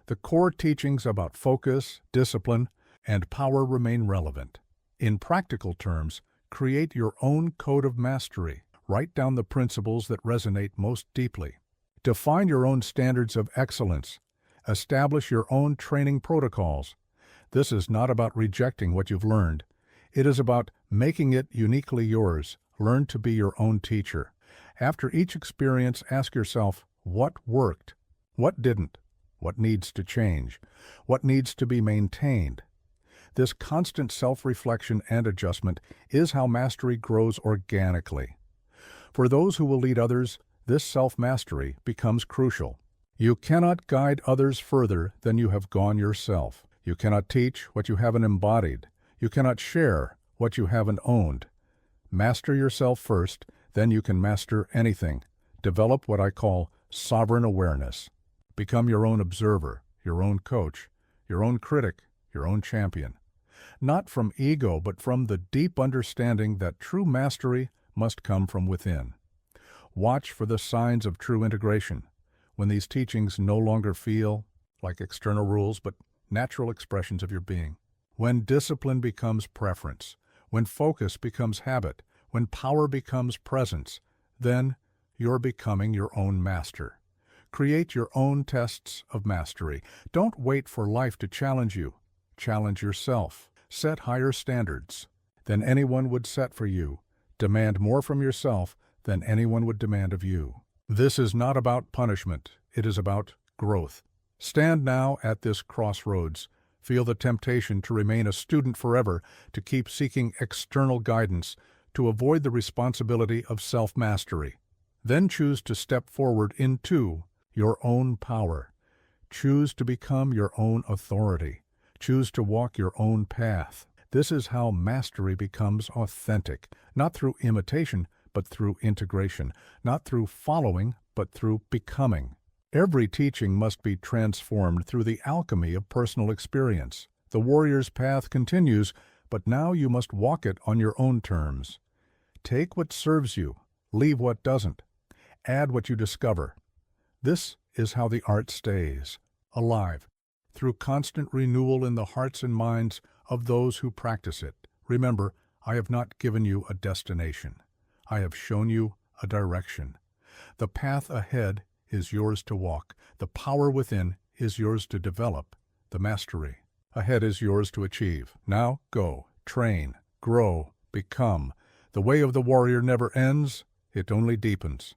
the core teachings about focus, discipline, and power remain relevant. In practical terms, create your own code of mastery. Write down the principles that resonate most deeply. Define your own standards of excellence. Establish your own training protocols. This is not about rejecting what you've learned. It is about making it uniquely yours. Learn to be your own teacher. After each experience, ask yourself, what worked? What didn't? What needs to change? What needs to be maintained? This constant self-reflection and adjustment is how mastery grows organically. For those who will lead others, this self-mastery becomes crucial. You cannot guide others further than you have gone yourself. You cannot teach what you haven't embodied. You cannot share what you haven't owned. Master yourself first, then you can master anything. Develop what I call sovereign awareness. Become your own observer, your own coach, your own critic, your own champion. Not from ego, but from the deep understanding that true mastery must come from within. Watch for the signs of true integration, when these teachings no longer feel like external rules, but natural expressions of your being. When discipline becomes preference, when focus becomes habit, when power becomes presence, then you're becoming your own master. Create your own tests of mastery. Don't wait for life to challenge you. Challenge yourself. Set higher standards than anyone would set for you. Demand more from yourself than anyone would demand of you. This is not about punishment. It is about growth. Stand now at this crossroads. Feel the temptation to remain a student forever, to keep seeking external guidance, to avoid the responsibility of self-mastery. Then choose to step forward into your own power. Choose to become your own authority. Choose to walk your own path. This is how mastery becomes authentic, not through imitation, but through integration, not through following, but through becoming. Every teaching must be transformed through the alchemy of personal experience. The warrior's path continues, but now you must walk it on your own terms. Take what serves you, leave what doesn't. Add what you discover. This is how the art stays alive, through constant renewal in the hearts and minds of those who practice it. Remember, I have not given you a destination. I have shown you a direction. The path ahead is yours to walk. The power within is yours to develop. The mastery ahead is yours to achieve. Now go, train, grow, become. The way of the warrior never ends, it only deepens.